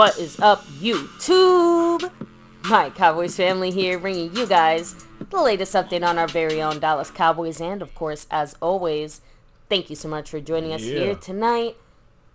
What is up, YouTube? My Cowboys family here, bringing you guys the latest update on our very own Dallas Cowboys. And, of course, as always, thank you so much for joining us here tonight.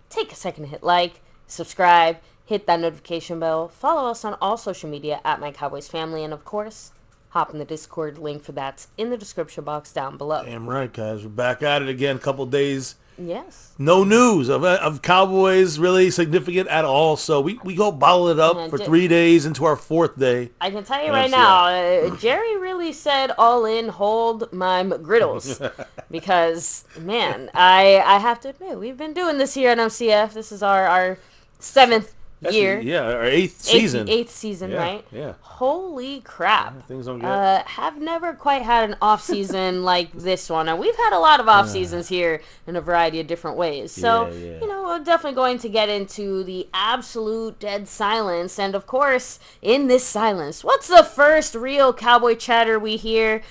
Take a second to hit like, subscribe, hit that notification bell, follow us on all social media at MyCowboysFamily, and, of course, hop in the Discord. Link for that's in the description box down below. Damn right, guys. We're back at it again. Couple days. Yes. No news of Cowboys really significant at all. So we go bottle it up for 3 days into our fourth day. I can tell you right now, Jerry really said all in, hold my McGriddles. Because, man, I have to admit, we've been doing this here at MCF. This is our seventh year. Yeah, our eighth season. Eighth season, right? Yeah. Holy crap. Yeah, things don't get... have never quite had an off-season like this one. And we've had a lot of off-seasons here in a variety of different ways. So, you know, we're definitely going to get into the absolute dead silence. And, of course, in this silence, what's the first real cowboy chatter we hear?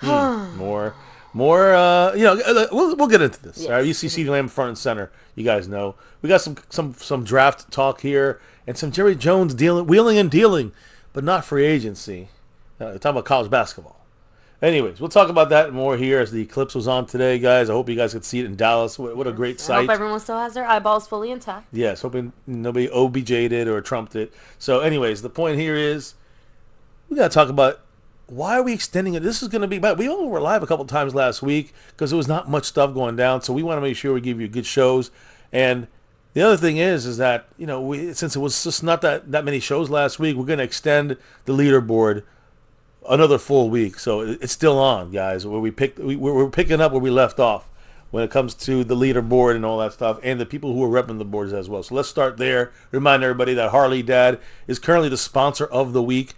More, you know, we'll get into this. Yes. All right, you see CeeDee Lamb front and center. You guys know. We got some draft talk here and some Jerry Jones wheeling and dealing, but not free agency. Talking about college basketball. Anyways, we'll talk about that more here as the eclipse was on today, guys. I hope you guys could see it in Dallas. What a great sight. I hope everyone still has their eyeballs fully intact. Yes, hoping nobody OBJ'd it or trumped it. So anyways, the point here is we got to talk about why are we extending it? This is going to be, but we only were live a couple times last week because there was not much stuff going down. So we want to make sure we give you good shows. And the other thing is that, you know, since it was just not that many shows last week, we're going to extend the leaderboard another full week. So it's still on, guys. Where we're picking up where we left off when it comes to the leaderboard and all that stuff, and the people who are repping the boards as well. So let's start there. Remind everybody that Harley Dad is currently the sponsor of the week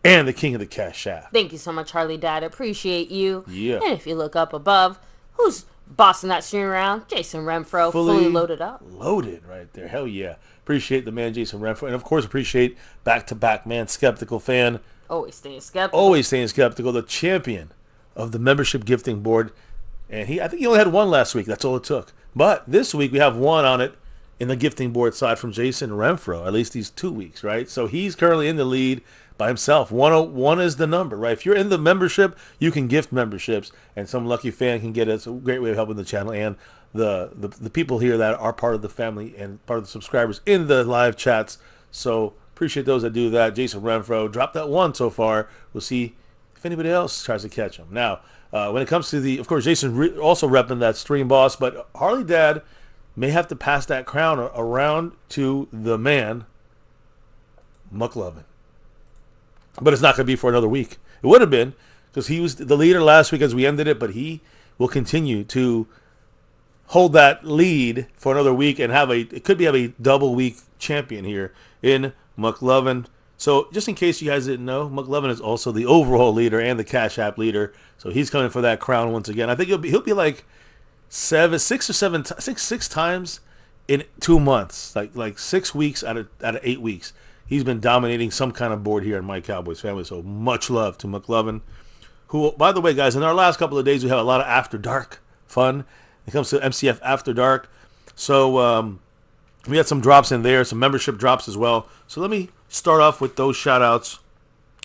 and the king of the Cash App. Thank you so much, Harley Dad. Appreciate you. Yeah. And if you look up above, who's bossing that stream around? Jason Renfro, fully loaded up. Loaded right there. Hell yeah. Appreciate the man, Jason Renfro. And, of course, appreciate back-to-back, man, Skeptical fan. Always staying skeptical. Always staying skeptical. The champion of the membership gifting board. And I think he only had one last week. That's all it took. But this week we have one on it in the gifting board side from Jason Renfro. At least these 2 weeks, right? So he's currently in the lead by himself. 101 is the number, right? If you're in the membership, you can gift memberships, and some lucky fan can get it. It's a great way of helping the channel and the people here that are part of the family and part of the subscribers in the live chats. So appreciate those that do that. Jason Renfro dropped that one so far. We'll see if anybody else tries to catch him. Now, when it comes to of course, Jason also repping that stream boss, but Harley Dad may have to pass that crown around to the man, McLovin. But it's not going to be for another week. It would have been because he was the leader last week as we ended it, but he will continue to hold that lead for another week and have a double week champion here in McLovin. So just in case you guys didn't know, McLovin is also the overall leader and the Cash App leader. So he's coming for that crown once again. I think he'll be like six times in 2 months, like 6 weeks out of 8 weeks. He's been dominating some kind of board here in My Cowboys Family, so much love to McLovin, who, by the way, guys, in our last couple of days, we have a lot of After Dark fun. It comes to MCF After Dark. So we had some drops in there, some membership drops as well. So let me start off with those shout-outs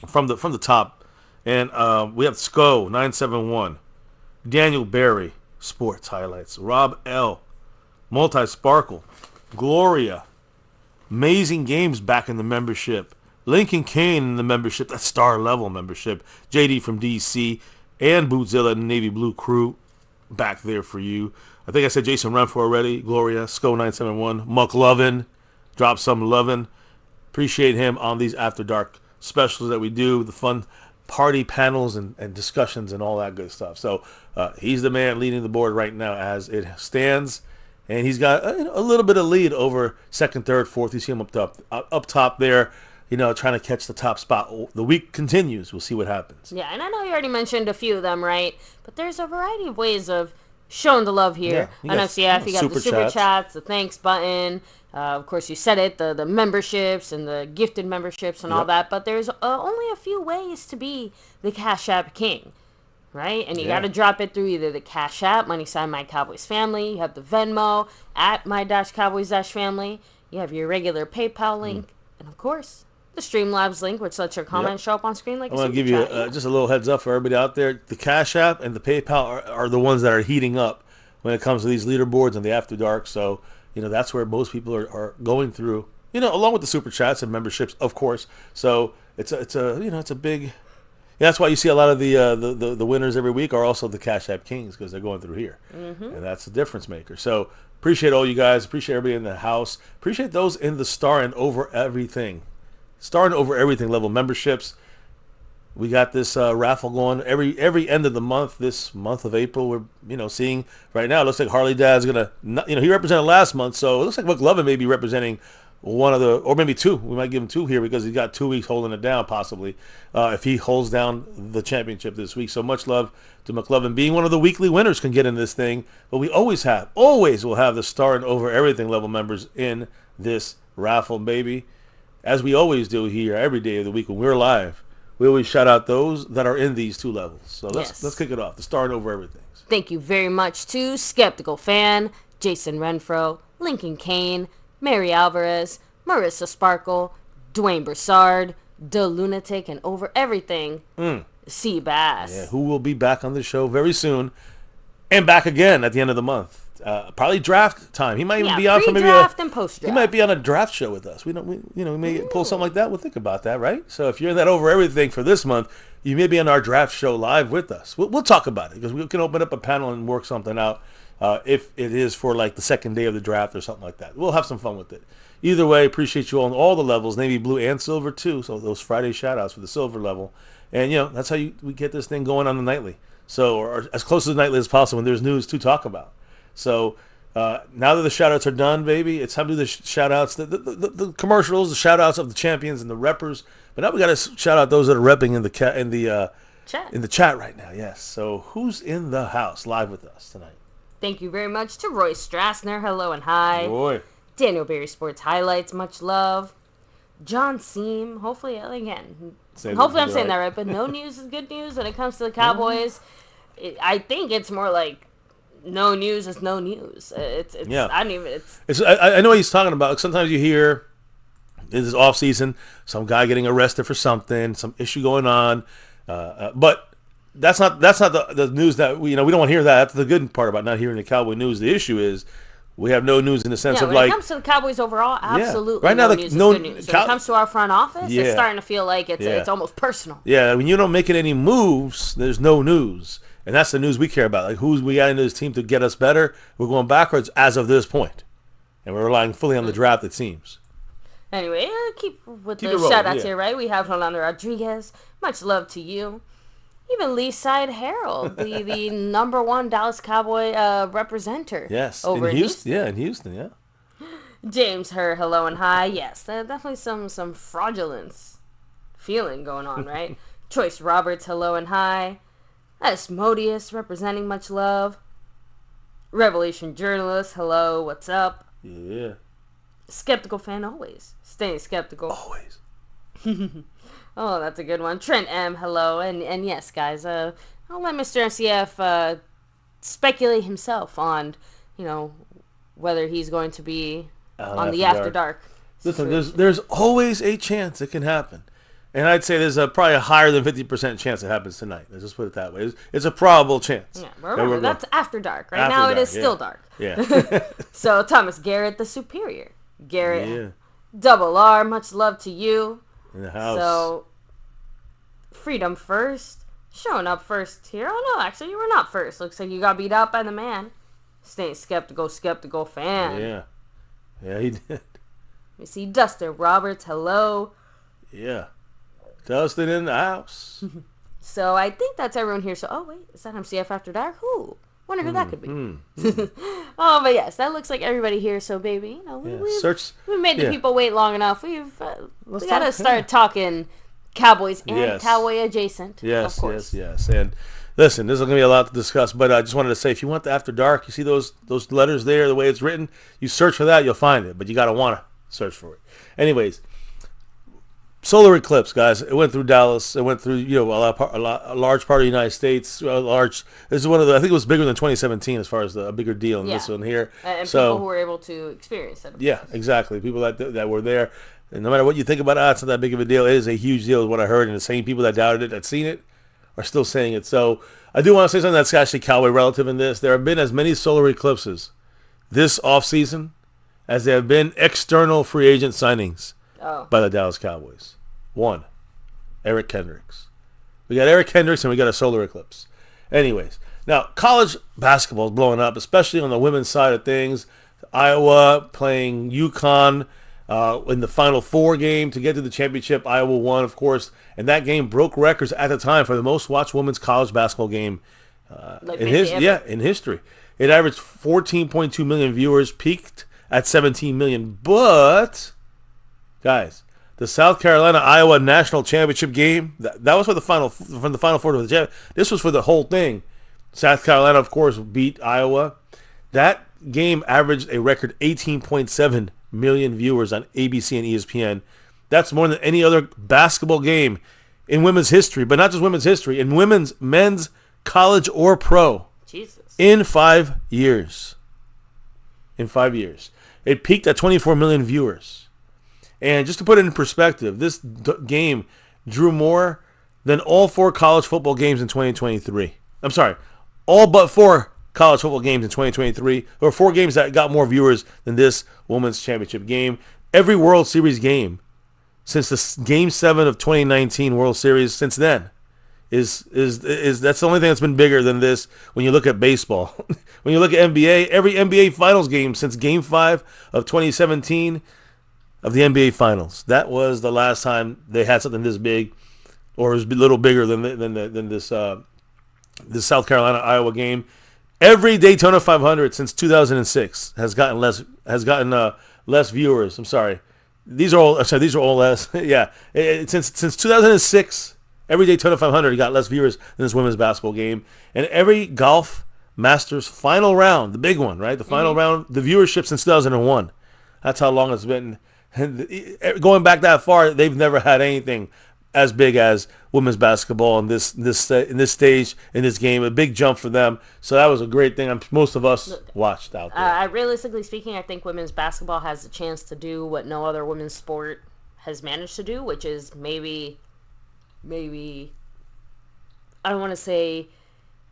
from the top. And we have SCO971, Daniel Berry, Sports Highlights, Rob L, Multi-Sparkle, Gloria, Amazing Games back in the membership. Lincoln Kane in the membership. That's star level membership. JD from DC and Bootzilla and Navy Blue crew back there for you. I think I said Jason Renfro already. Gloria, SCO971, McLovin. Drop some lovin'. Appreciate him on these After Dark specials that we do. The fun party panels and discussions and all that good stuff. So he's the man leading the board right now as it stands. And he's got a little bit of lead over second, third, fourth. You see him up top there, you know, trying to catch the top spot. The week continues. We'll see what happens. Yeah, and I know you already mentioned a few of them, right? But there's a variety of ways of showing the love here. Yeah, on MCF, you got the super chats, the thanks button. Of course, you said it, the memberships and the gifted memberships and all that. But there's only a few ways to be the Cash App King. Right? And you got to drop it through either the Cash App, money sign My Cowboys Family. You have the Venmo at My-Cowboys-Family. You have your regular PayPal link, and of course, the Streamlabs link, which lets your comments show up on screen like I'm going to give you just a little heads up for everybody out there. The Cash App and the PayPal are the ones that are heating up when it comes to these leaderboards and the After Dark. So, that's where most people are going through, along with the Super Chats and memberships, of course. So it's a big... Yeah, that's why you see a lot of the winners every week are also the Cash App Kings, because they're going through here. And that's the difference maker. So appreciate all you guys. Appreciate everybody in the house. Appreciate those in the Star and Over Everything level memberships. We got this raffle going every end of the month. This month of April, we're seeing right now. It looks like Harley Dad's gonna, he represented last month, so it looks like McLovin may be representing one of the, or maybe two. We might give him two here because he's got 2 weeks holding it down, possibly, if he holds down the championship this week. So much love to McLovin. Being one of the weekly winners can get in this thing, but we always will have the Star and Over Everything level members in this raffle, baby. As we always do here every day of the week when we're live, we always shout out those that are in these two levels. So let's kick it off. The Star and Over Everything. Thank you very much to Skeptical Fan, Jason Renfro, Lincoln Kane, Mary Alvarez, Marissa Sparkle, Dwayne Broussard, The Lunatic, and Over Everything, C. Bass. Yeah, who will be back on the show very soon, and back again at the end of the month. Probably draft time. He might even be on for maybe draft and post draft. He might be on a draft show with us. We may pull something like that. We'll think about that, right? So if you're in that Over Everything for this month, you may be on our draft show live with us. We'll talk about it because we can open up a panel and work something out. If it is for like the second day of the draft or something like that. We'll have some fun with it. Either way, appreciate you on all the levels, Navy, Blue, and Silver too. So those Friday shout-outs for the Silver level. And, that's how we get this thing going on the nightly. So, or as close to the nightly as possible when there's news to talk about. So now that the shout-outs are done, baby, it's time to do the shout-outs, the commercials, the shout-outs of the champions and the reppers. But now we got to shout out those that are repping in the chat right now. Yes. So who's in the house live with us tonight? Thank you very much to Roy Strassner. Hello and hi. Roy. Daniel Berry Sports Highlights. Much love. John Seam. Hopefully, again, I'm saying that right. But no news is good news when it comes to the Cowboys. I think it's more like no news is no news. I know what he's talking about. Sometimes you hear this is off season, some guy getting arrested for something, some issue going on, but. That's not the news that we don't want to hear that. That's the good part about not hearing the Cowboy news. The issue is we have no news in the sense of when it comes to the Cowboys overall, absolutely right now no news is good news. When it comes to our front office, it's starting to feel like it's almost personal. Yeah, when you don't make any moves, there's no news. And that's the news we care about. Like who's we got into this team to get us better. We're going backwards as of this point. And we're relying fully on the draft, it seems. Anyway, keep with the shout-outs here, right? We have Rolando Rodriguez. Much love to you. Even Leaside Herald, the number one Dallas Cowboy representer. Yes, over in Houston. Yeah, in Houston, yeah. James Herr, hello and hi. Yes, definitely some fraudulence feeling going on, right? Choice Roberts, hello and hi. Asmodeus, representing much love. Revelation Journalist, hello, what's up? Yeah. Skeptical Fan, always. Staying skeptical. Always. Oh, that's a good one. Trent M, hello. And yes, guys, I'll let Mr. MCF speculate himself on, whether he's going to be on the After Dark. Listen, there's always a chance it can happen. And I'd say there's probably a higher than 50% chance it happens tonight. Let's just put it that way. It's a probable chance. Yeah, remember, that's After Dark. Right now it is still dark. Yeah. So, Thomas Garrett, the Superior. Garrett, Double R, much love to you. In the house. So, Freedom First, showing up first here. Oh, no, actually, you were not first. Looks like you got beat out by the man. Staying skeptical fan. Yeah. Yeah, he did. We see Dustin Roberts, hello. Yeah. Dustin in the house. So, I think that's everyone here. So, oh, wait, is that MCF After Dark? Who? Wonder who that could be. Oh, but yes, that looks like everybody here. So, baby, we've made the people wait long enough. We got to start talking Cowboys and Cowboy adjacent. Yes, of course. yes. And listen, there's going to be a lot to discuss, but I just wanted to say, if you want the After Dark, you see those letters there, the way it's written, you search for that, you'll find it, but you got to want to search for it. Anyways, solar eclipse, guys. It went through Dallas. It went through a large part of the United States. This is one of the. I think it was bigger than 2017 as far as a bigger deal in this one here. And so, people who were able to experience it. Yeah, exactly. People that were there. And no matter what you think about it, it's not that big of a deal. It is a huge deal, is what I heard. And the same people that doubted it, that seen it, are still saying it. So I do want to say something that's actually Cowboy relative in this. There have been as many solar eclipses this offseason as there have been external free agent signings by the Dallas Cowboys. One, Eric Kendricks. We got Eric Kendricks and we got a solar eclipse. Anyways, now college basketball is blowing up, especially on the women's side of things. Iowa playing UConn in the Final Four game to get to the championship. Iowa won, of course, and that game broke records at the time for the most watched women's college basketball game in history. It averaged 14.2 million viewers, peaked at 17 million. But, guys, the South Carolina-Iowa national championship game, that was for the Final Four to the championship. This was for the whole thing. South Carolina, of course, beat Iowa. That game averaged a record 18.7 million viewers on ABC and ESPN. That's more than any other basketball game in women's history, but not just women's history, in women's, men's, college, or pro. Jesus. In 5 years. In 5 years. It peaked at 24 million viewers. And just to put it in perspective, this game drew more than all 4 college football games in 2023. I'm sorry, all but 4 college football games in 2023. There were 4 games that got more viewers than this women's championship game. Every World Series game since the Game 7 of 2019 World Series since then is that's the only thing that's been bigger than this when you look at baseball. When you look at NBA, every NBA Finals game since Game 5 of 2017 of the NBA Finals. That was the last time they had something this big, or it was a little bigger than this South Carolina-Iowa game. Every Daytona 500 since 2006 has gotten less viewers. I'm sorry. These are all less. Yeah. Since 2006, every Daytona 500 got less viewers than this women's basketball game. And every golf Masters final round, the big one, right? The final round, the viewership since 2001. That's how long it's been. And going back that far, they've never had anything as big as women's basketball in this stage, in this game. A big jump for them. So that was a great thing. Most of us watched out there. Realistically speaking, I think women's basketball has the chance to do what no other women's sport has managed to do, which is maybe I don't want to say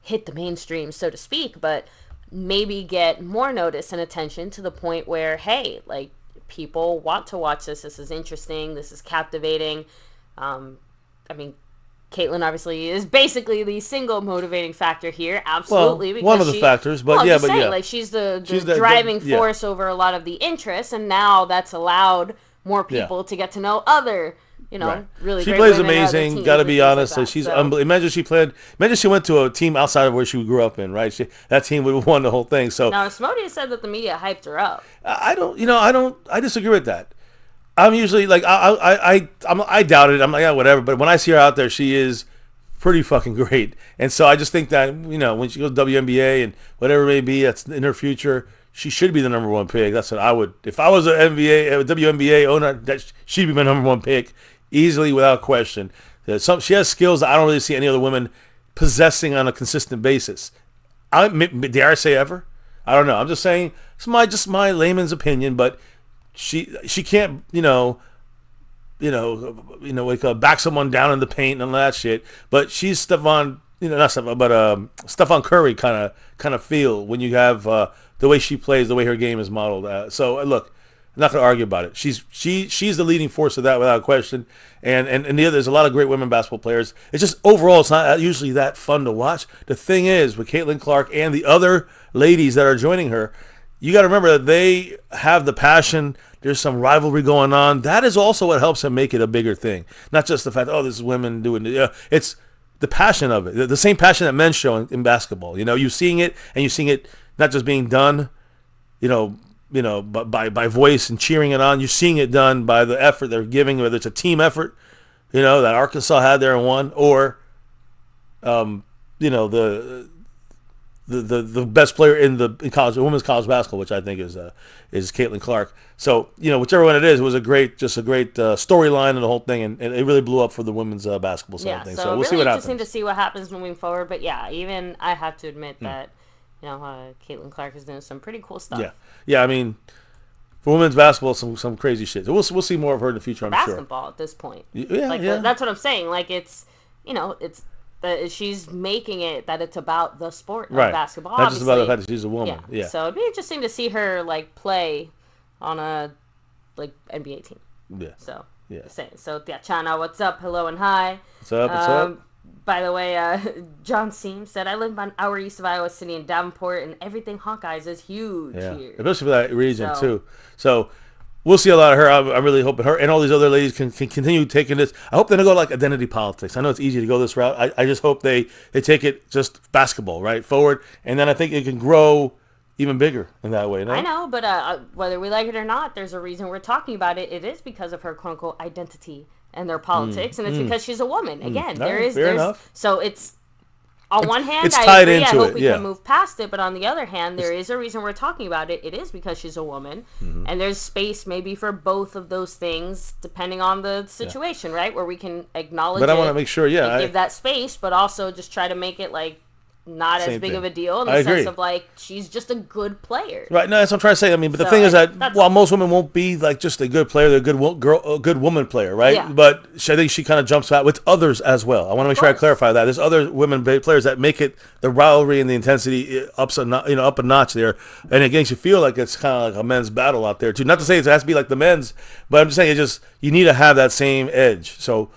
hit the mainstream, so to speak, but maybe get more notice and attention to the point where, hey, like, people want to watch this. This is interesting. This is captivating. I mean, Caitlin obviously is basically the single motivating factor here. Absolutely. Well, one of the factors, but yeah. Like, she's the driving force over a lot of the interest, and now that's allowed more people to get to know other, really she great plays women, amazing. Got to be honest. Like she's unbelievable. Imagine she went to a team outside of where she grew up in, right? That team would have won the whole thing. So now, Smody said that the media hyped her up. I disagree with that. I'm usually like I doubt it. I'm like, yeah, whatever. But when I see her out there, she is pretty fucking great. And so I just think that when she goes to WNBA and whatever it may be, that's in her future, she should be the number 1 pick. That's what I would. If I was a WNBA owner, she'd be my number 1 pick easily, without question. She has skills that I don't really see any other women possessing on a consistent basis. Dare I say ever? I don't know. I'm just saying it's my layman's opinion, but. She can't back someone down in the paint and all that shit. But she's Stephon Curry kind of feel when you have the way she plays, the way her game is modeled. So look, I'm not gonna argue about it. She's the leading force of that, without question. And there's a lot of great women basketball players. It's just overall it's not usually that fun to watch. The thing is, with Caitlin Clark and the other ladies that are joining her, you got to remember that they have the passion. There's some rivalry going on. That is also what helps them make it a bigger thing. Not just the fact, this is women doing it. It's the passion of it. The same passion that men show in basketball. You're seeing it, and you're seeing it not just being done, by voice and cheering it on. You're seeing it done by the effort they're giving, whether it's a team effort, that Arkansas had there and won, or, the best player in women's college basketball, which I think is Caitlin Clark. So whichever one it is, it was a great storyline and the whole thing, and it really blew up for the women's basketball side of things. So we'll see what happens. Interesting to see what happens moving forward. But yeah, even I have to admit that Caitlin Clark is doing some pretty cool stuff. Yeah. I mean, for women's basketball, some crazy shit. So we'll see more of her in the future. I'm sure. Basketball at this point. Yeah. That's what I'm saying. Like it's she's making it that it's about the sport of basketball. Not just about the fact that she's a woman. Yeah. So it'd be interesting to see her play on a NBA team. Yeah. So So Chana, what's up? Hello and hi. What's up? By the way, John Seams said, I live about an hour east of Iowa City in Davenport, and everything Hawkeyes is huge here. Especially for that region, too. So we'll see a lot of her. I'm really hoping her and all these other ladies can continue taking this. I hope they don't go identity politics. I know it's easy to go this route. I just hope they take it just basketball, forward. And then I think it can grow even bigger in that way. No? I know, but whether we like it or not, there's a reason we're talking about it. It is because of her quote-unquote identity and their politics, and it's because she's a woman. Again, there's enough. So it's on one hand, I agree. I hope we can move past it, but on the other hand, there is a reason we're talking about it. It is because she's a woman, and there's space maybe for both of those things, depending on the situation, right? Where we can acknowledge. But I want to make sure, give that space, but also just try to make it not as big of a deal in the sense of she's just a good player. Right. No, that's what I'm trying to say. I mean, but the thing is that while most women won't be just a good player, they're a good woman player, right? Yeah. But I think she kind of jumps out with others as well. I want to make sure I clarify that. There's other women players that make it the rivalry and the intensity up a notch there, and it makes you feel like it's kind of like a men's battle out there too. Not to say it has to be like the men's, but I'm just saying you need to have that same edge. So.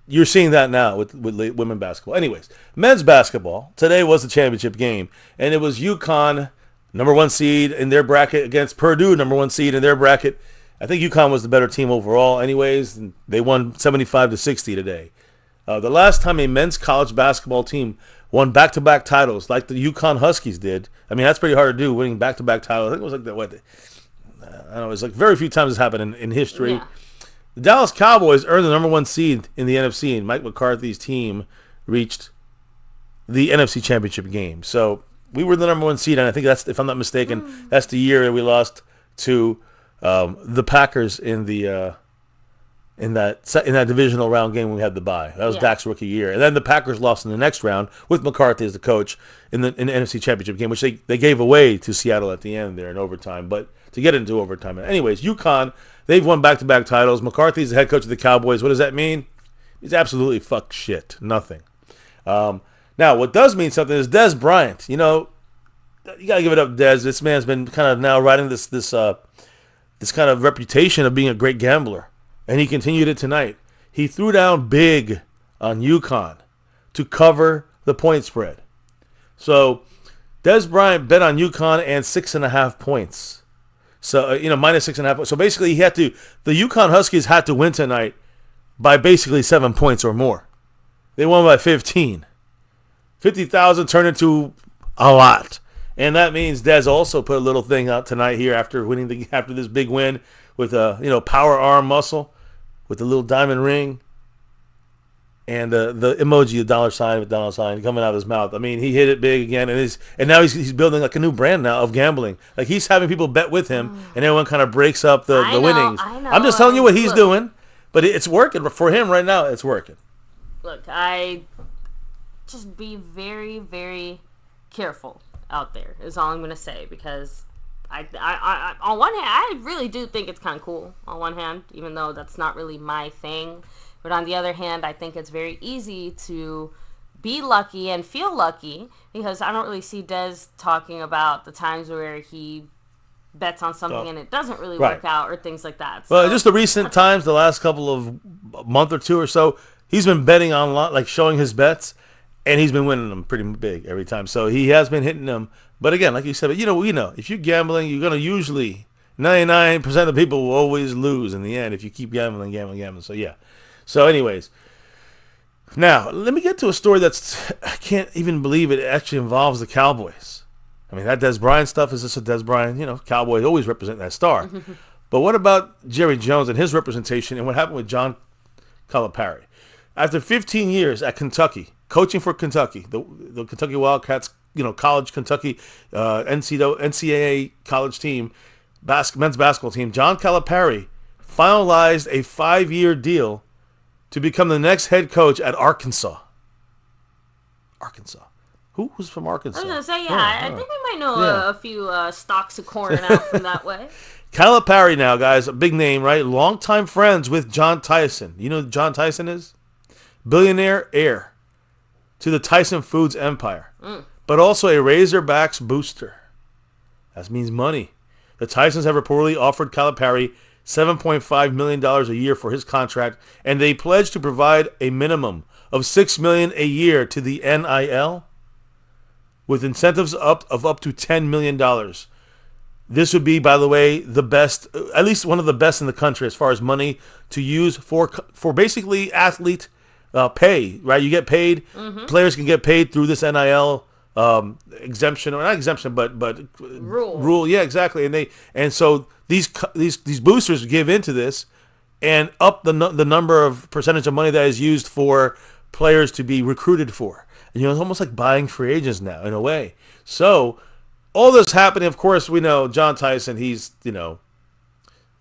You're seeing that now with women basketball. Anyways, men's basketball, today was the championship game, and it was UConn, number 1 seed in their bracket, against Purdue, number 1 seed in their bracket. I think UConn was the better team overall anyways, and they won 75-60 today. The last time a men's college basketball team won back-to-back titles like the UConn Huskies did, I mean, that's pretty hard to do, winning back-to-back titles. I think it was I don't know, it's very few times it's happened in history. Yeah. The Dallas Cowboys earned the number 1 seed in the NFC, and Mike McCarthy's team reached the NFC Championship game. So we were the number 1 seed, and I think that's, if I'm not mistaken, that's the year that we lost to the Packers in that divisional round game when we had the bye. That was Dak's rookie year, and then the Packers lost in the next round with McCarthy as the coach in the NFC Championship game, which they gave away to Seattle at the end there in overtime. But to get into overtime, anyways, UConn. They've won back-to-back titles. McCarthy's the head coach of the Cowboys. What does that mean? He's absolutely fuck shit. Nothing. Now, what does mean something is Dez Bryant. You got to give it up, Dez. This man's been kind of now riding this kind of reputation of being a great gambler, and he continued it tonight. He threw down big on UConn to cover the point spread. So, Dez Bryant bet on UConn and 6.5 points. So, minus 6.5. So basically, the UConn Huskies had to win tonight by basically 7 points or more. They won by 15. 50,000 turned into a lot. And that means Dez also put a little thing out tonight here after this big win with a power arm muscle with a little diamond ring and the emoji, $$ sign coming out of his mouth. I mean, he hit it big again, and now he's building a new brand now of gambling. He's having people bet with him, and everyone kind of breaks up the winnings. I know. I'm just telling you what he's doing, but it's working for him right now. It's working. Look, I just be very, very careful out there is all I'm going to say, because I on one hand, I really do think it's kind of cool on one hand, even though that's not really my thing. But on the other hand, I think it's very easy to be lucky and feel lucky, because I don't really see Dez talking about the times where he bets on something and it doesn't really work out or things like that. Well, just the recent times, the last couple of month or two or so, he's been betting on showing his bets, and he's been winning them pretty big every time. So he has been hitting them. But again, like you said, we know if you're gambling, you're going to usually 99% of the people will always lose in the end if you keep gambling. So yeah. So anyways, now let me get to a story I can't even believe it actually involves the Cowboys. I mean, that Dez Bryant stuff is just a Dez Bryant, Cowboys always represent that star. But what about Jerry Jones and his representation, and what happened with John Calipari? After 15 years at Kentucky, coaching for Kentucky, the Kentucky Wildcats, college Kentucky NCAA college team, men's basketball team, John Calipari, finalized a 5-year deal to become the next head coach at Arkansas. Arkansas. Who was from Arkansas? I was going to say, I think we might know a few stalks of corn out from that way. Calipari now, guys, a big name, right? Longtime friends with John Tyson. You know who John Tyson is? Billionaire heir to the Tyson Foods empire, but also a Razorbacks booster. That means money. The Tysons have reportedly offered Calipari $7.5 million a year for his contract, and they pledged to provide a minimum of $6 million a year to the NIL, with incentives up to $10 million. This would be, by the way, the best, at least one of the best in the country as far as money to use for basically athlete pay, right? You get paid. Players can get paid through this NIL exemption, or not exemption, but rule. Yeah, exactly. And so these boosters give into this and up the number of percentage of money that is used for players to be recruited for. And, it's almost like buying free agents now in a way. So all this happening, of course, we know John Tyson, he's,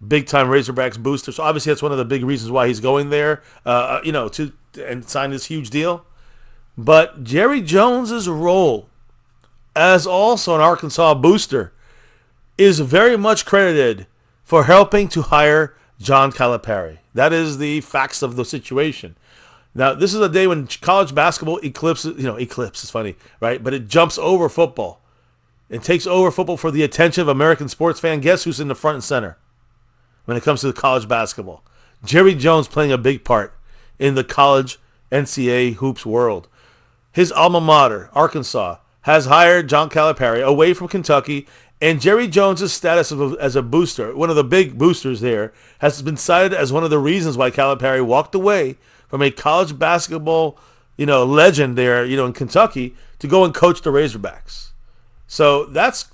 big time Razorbacks booster. So obviously that's one of the big reasons why he's going there, to sign this huge deal. But Jerry Jones's role as also an Arkansas booster is very much credited for helping to hire John Calipari. That is the facts of the situation. Now, this is a day when college basketball eclipses is funny, right? But it jumps over football. It takes over football for the attention of American sports fan. Guess who's in the front and center when it comes to the college basketball? Jerry Jones playing a big part in the college NCAA hoops world. His alma mater, Arkansas, has hired John Calipari away from Kentucky, and Jerry Jones' status as a booster, one of the big boosters there, has been cited as one of the reasons why Calipari walked away from a college basketball, legend there, in Kentucky to go and coach the Razorbacks. So that's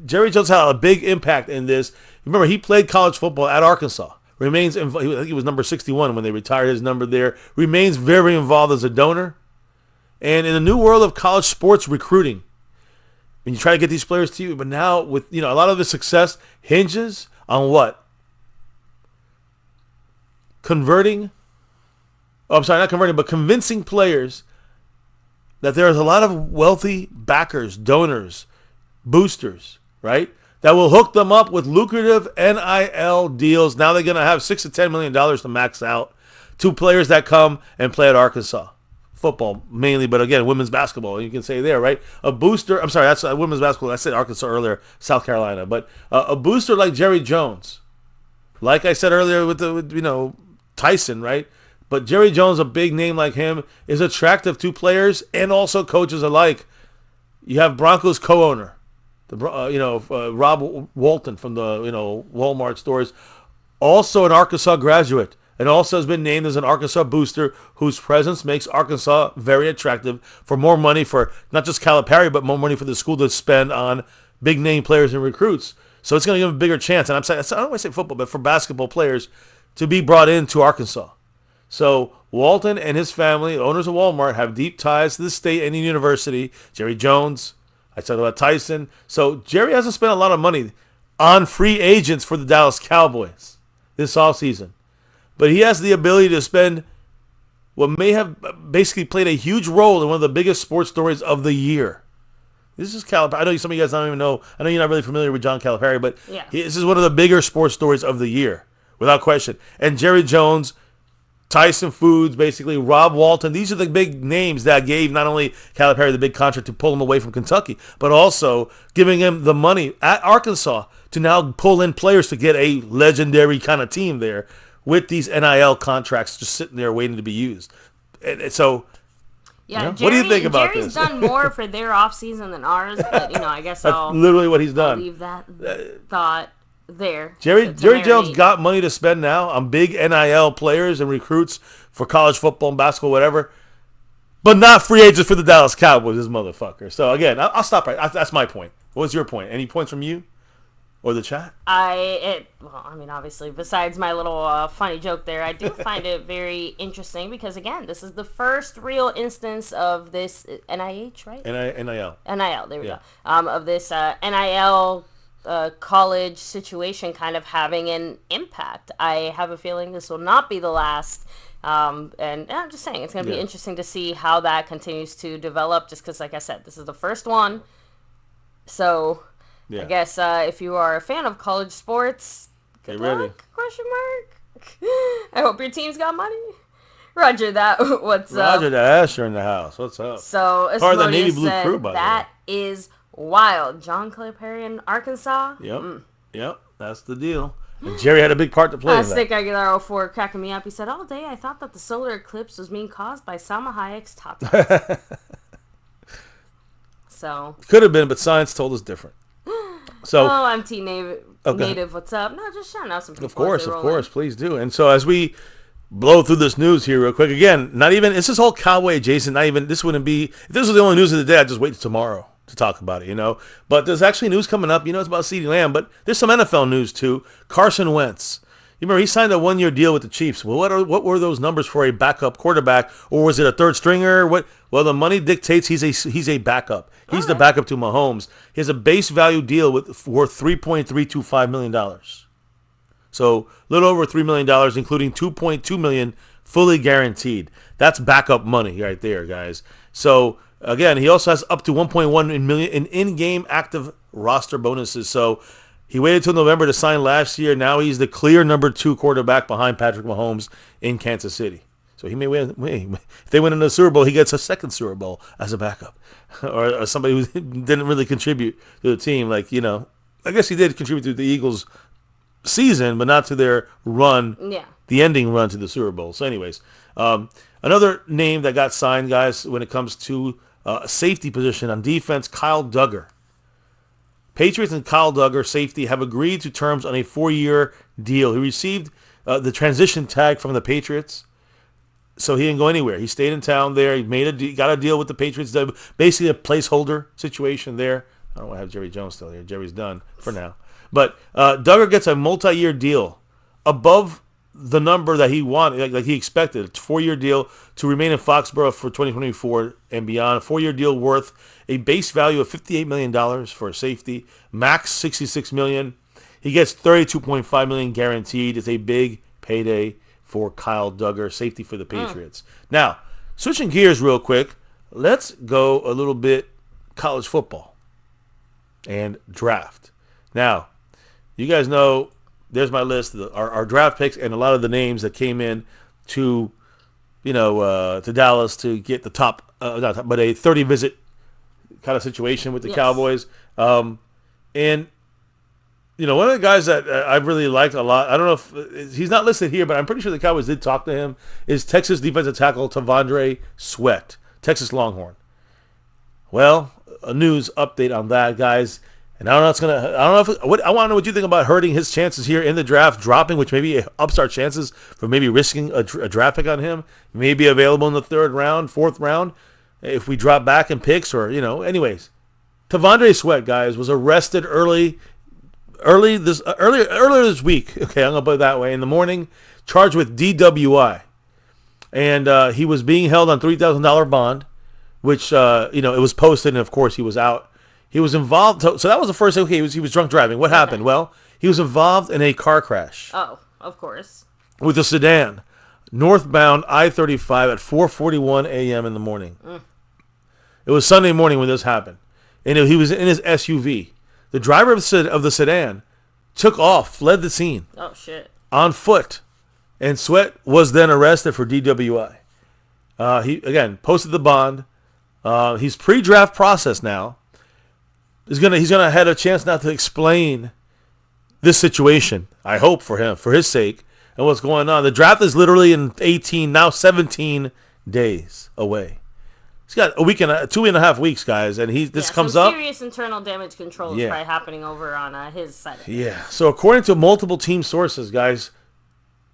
Jerry Jones had a big impact in this. Remember, he played college football at Arkansas. I think he was number 61 when they retired his number there. Remains very involved as a donor. And in the new world of college sports recruiting, when you try to get these players to you, but now with a lot of the success hinges on what? Convincing players that there is a lot of wealthy backers, donors, boosters, right? That will hook them up with lucrative NIL deals. Now they're going to have $6 to $10 million to max out to players that come and play at Arkansas. Football mainly, but again, women's basketball, you can say there, right? A booster, I'm sorry, that's women's basketball. I said Arkansas earlier, South Carolina. But a booster like Jerry Jones, like I said earlier with Tyson, right? But Jerry Jones, a big name like him, is attractive to players and also coaches alike. You have Broncos co-owner, Rob Walton from the Walmart stores, also an Arkansas graduate, and also has been named as an Arkansas booster whose presence makes Arkansas very attractive for more money for not just Calipari, but more money for the school to spend on big name players and recruits. So it's going to give them a bigger chance. And I don't want to say football, but for basketball players to be brought into Arkansas. So Walton and his family, owners of Walmart, have deep ties to the state and the university. Jerry Jones, I talked about Tyson. So Jerry hasn't spent a lot of money on free agents for the Dallas Cowboys this offseason. But he has the ability to spend what may have basically played a huge role in one of the biggest sports stories of the year. This is Calipari. I know some of you guys don't even know. I know you're not really familiar with John Calipari, but this is one of the bigger sports stories of the year, without question. And Jerry Jones, Tyson Foods, basically Rob Walton. These are the big names that gave not only Calipari the big contract to pull him away from Kentucky, but also giving him the money at Arkansas to now pull in players to get a legendary kind of team there with these NIL contracts just sitting there waiting to be used. And so, Jerry, what do you think about Jerry's this? Done more for their offseason than ours, but I guess That's literally what he's done. I'll leave that thought there. Jerry Jones got money to spend now on big NIL players and recruits for college football and basketball, whatever, but not free agents for the Dallas Cowboys, this motherfucker. So again, I'll stop right. That's my point. What was your point? Any points from you? or the chat? Well, I mean, obviously, besides my little funny joke there, I do find it very interesting because, again, this is the first real instance of this NIH, right? NIL. NIL, there we go. Of this NIL college situation kind of having an impact. I have a feeling this will not be the last. And I'm just saying, it's going to be interesting to see how that continues to develop, just because, like I said, this is the first one. So... I guess if you are a fan of college sports, good luck, question mark. I hope your team's got money. Roger that. What's up? Roger that. Asher in the house. What's up? So, part of the Navy Blue crew, by the way. That is wild. John Calipari in Arkansas. Yep. That's the deal. And Jerry had a big part to play in that. Stick Aguilar 04 cracking me up. He said, all day I thought that the solar eclipse was being caused by Salma Hayek's top hats. So could have been, but science told us different. So, I'm Native. What's up? No, just shouting out some people. Of course, please do. And so as we blow through this news here real quick, again, it's this whole Cowboy adjacent. This wouldn't be, if this was the only news of the day, I'd just wait till tomorrow to talk about it, But there's actually news coming up. It's about CeeDee Lamb, but there's some NFL news too. Carson Wentz. You remember he signed a 1-year deal with the Chiefs. Well, what were those numbers for a backup quarterback, or was it a third stringer? Well, the money dictates he's a backup. He's the backup to Mahomes. He has a base value deal worth $3.325 million. So a little over $3 million, including $2.2 million fully guaranteed. That's backup money right there, guys. So again, he also has up to $1.1 million in in-game active roster bonuses. So he waited till November to sign last year. Now he's the clear number 2 quarterback behind Patrick Mahomes in Kansas City. So he may win. If they win in the Super Bowl, he gets a second Super Bowl as a backup, or somebody who didn't really contribute to the team. I guess he did contribute to the Eagles' season, but not to their run, the ending run to the Super Bowl. So, anyways, another name that got signed, guys, when it comes to a safety position on defense, Kyle Duggar. Patriots and Kyle Duggar, safety, have agreed to terms on a 4-year deal. He received the transition tag from the Patriots. So he didn't go anywhere. He stayed in town there. He got a deal with the Patriots. Basically a placeholder situation there. I don't want to have Jerry Jones still here. Jerry's done for now. But Duggar gets a multi-year deal above the number that he wanted, like he expected. It's a 4-year deal to remain in Foxborough for 2024 and beyond. A 4-year deal worth a base value of $58 million for a safety, max $66 million. He gets $32.5 million guaranteed. It's a big payday for Kyle Duggar, safety for the Patriots. Now, switching gears real quick, let's go a little bit college football and draft. Now, you guys know, there's my list, our draft picks and a lot of the names that came in to Dallas to get the top, not top, but a 30-visit kind of situation with the Cowboys. And one of the guys that I really liked a lot, I don't know if he's not listed here, but I'm pretty sure the Cowboys did talk to him, is Texas defensive tackle T'Vondre Sweat, Texas Longhorn. Well, a news update on that, guys. And I want to know what you think about hurting his chances here in the draft, dropping, which maybe ups our chances for maybe risking a draft pick on him. Maybe available in the 3rd round, 4th round, if we drop back in picks anyways. T'Vondre Sweat, guys, was arrested earlier this week. Okay, I'm gonna put it that way. In the morning, charged with DWI, and he was being held on $3,000 bond, which it was posted, and of course he was out. He was involved. So that was the first thing. Okay, he was drunk driving. What happened? Well, he was involved in a car crash. Oh, of course. With a sedan, northbound I-35 at 4:41 a.m. in the morning. It was Sunday morning when this happened, and he was in his SUV. The driver of the sedan took off, fled the scene. Oh, shit. On foot. And Sweat was then arrested for DWI. He, again, posted the bond. He's pre-draft process now. He's gonna have a chance now to explain this situation, I hope, for him, for his sake, and what's going on. The draft is literally in 17 days away. He's got a week and 2.5 weeks, guys, and this comes up. Serious internal damage control is probably happening over on his side of it. Yeah. So according to multiple team sources, guys,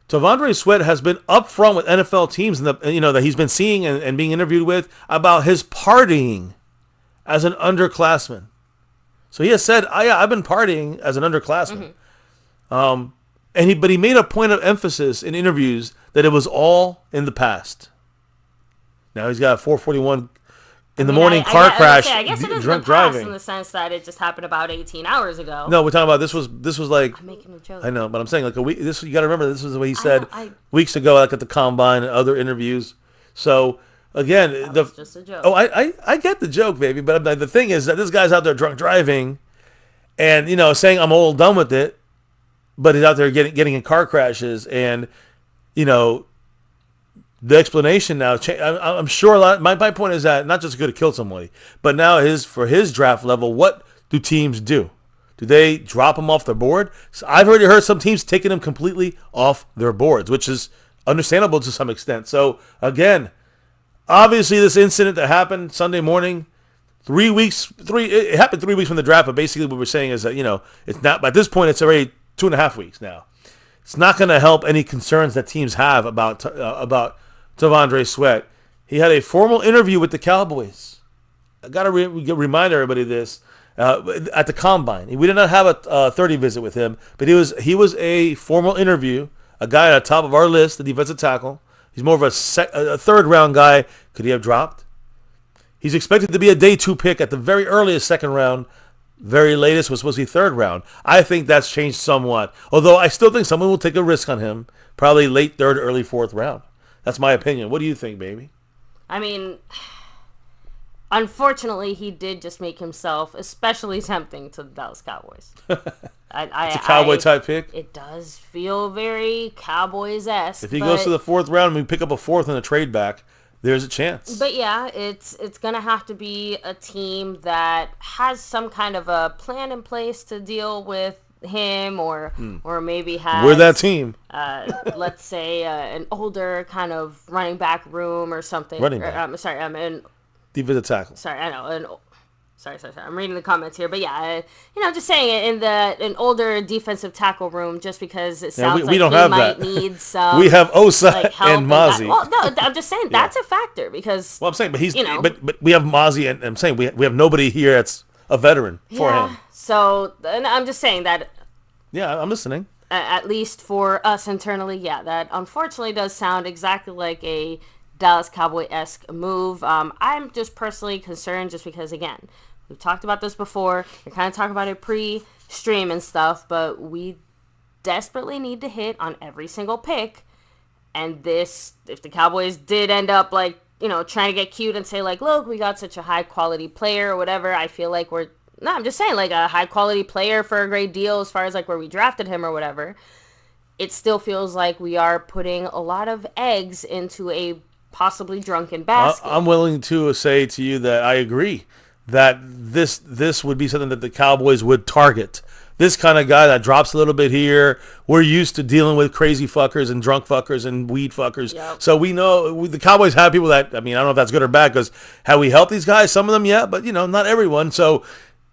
T'Vondre Sweat has been upfront with NFL teams that he's been seeing and being interviewed with about his partying as an underclassman. So he has said, I've been partying as an underclassman. But he made a point of emphasis in interviews that it was all in the past. Now he's got a 441 in the morning car crash, I guess it is drunk the past driving. in the sense that it just happened about 18 hours ago. No, we're talking about this was like, I'm making a joke. I know, but I'm saying like a week. This you got to remember. This was the way he said weeks ago, like at the combine and other interviews. So again, That's just a joke. Oh, I get the joke, baby. But the thing is that this guy's out there drunk driving, and saying I'm all done with it, but he's out there getting in car crashes, and the explanation now. I'm sure a lot. My point is that not just going to kill somebody, but now for his draft level, what do teams do? Do they drop him off their board? So I've already heard some teams taking him completely off their boards, which is understandable to some extent. So again, obviously this incident that happened Sunday morning, it happened 3 weeks from the draft, but basically what we're saying is that, it's not, at this point, it's already 2.5 weeks now. It's not going to help any concerns that teams have about T'Vondre Sweat. He had a formal interview with the Cowboys. I got to remind everybody of this. At the combine, we did not have a 30 visit with him, but he was a formal interview. A guy at the top of our list, the defensive tackle. He's more of a third round guy. Could he have dropped? He's expected to be a day 2 pick at the very earliest second round. Very latest was supposed to be third round. I think that's changed somewhat. Although I still think someone will take a risk on him, probably late third, early fourth round. That's my opinion. What do you think, baby? I mean, unfortunately, he did just make himself especially tempting to the Dallas Cowboys. It's a Cowboy-type pick? It does feel very Cowboys-esque. If he goes to the fourth round and we pick up a fourth in a trade back, there's a chance. But yeah, it's going to have to be a team that has some kind of a plan in place to deal with him or maybe has... We're that team. Let's say an older kind of running back room or something. Running back. Defensive tackle. Sorry, I know. Sorry. I'm reading the comments here, but yeah, just saying in an older defensive tackle room, just because it sounds we don't he have might that. need some. We have Osa help and Mozzie. Well, no, I'm just saying that's a factor because. Well, I'm saying, but but we have Mozzie, and I'm saying we have nobody here that's a veteran for him. So and I'm just saying that. Yeah, I'm listening. At least for us internally, that unfortunately does sound exactly like a Dallas Cowboy-esque move. I'm just personally concerned just because, again, we've talked about this before. We're kind of talking about it pre-stream and stuff, but we desperately need to hit on every single pick. And if the Cowboys did end up, trying to get cute and say, look, we got such a high-quality player or whatever, I feel like I'm just saying, a high-quality player for a great deal as far as, where we drafted him or whatever. It still feels like we are putting a lot of eggs into a possibly drunken basket. I'm willing to say to you that I agree that this would be something that the Cowboys would target. This kind of guy that drops a little bit here. We're used to dealing with crazy fuckers and drunk fuckers and weed fuckers. Yep. So we know the Cowboys have people that, I don't know if that's good or bad, because have we helped these guys? Some of them, yeah, but not everyone. So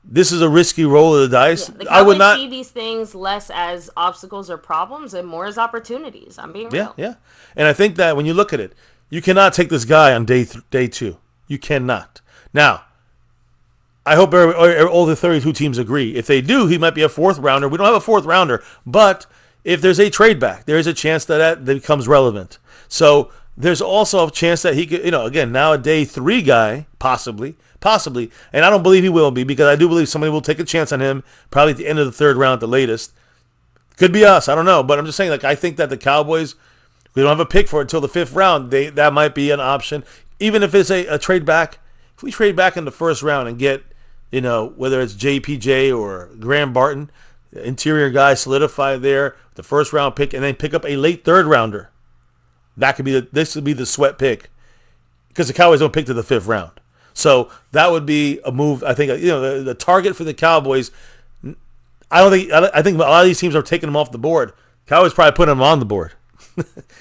this is a risky roll of the dice. Yeah, the I would not see these things less as obstacles or problems and more as opportunities. I'm being real. Yeah. And I think that when you look at it, you cannot take this guy on day 2. You cannot. Now, I hope all the 32 teams agree. If they do, he might be a fourth rounder. We don't have a fourth rounder, but if there's a trade back, there is a chance that becomes relevant. So there's also a chance that he could, again, now a day 3 guy, possibly, and I don't believe he will be, because I do believe somebody will take a chance on him probably at the end of the third round at the latest. Could be us, I don't know, but I'm just saying, I think that the Cowboys, we don't have a pick for it until the 5th round. That might be an option. Even if it's a trade back, if we trade back in the first round and get, whether it's JPJ or Graham Barton, interior guy solidified there, the first round pick, and then pick up a late third rounder, that could be this would be the Sweat pick, because the Cowboys don't pick to the 5th round. So that would be a move. I think the target for the Cowboys. I think a lot of these teams are taking him off the board. Cowboys probably put him on the board.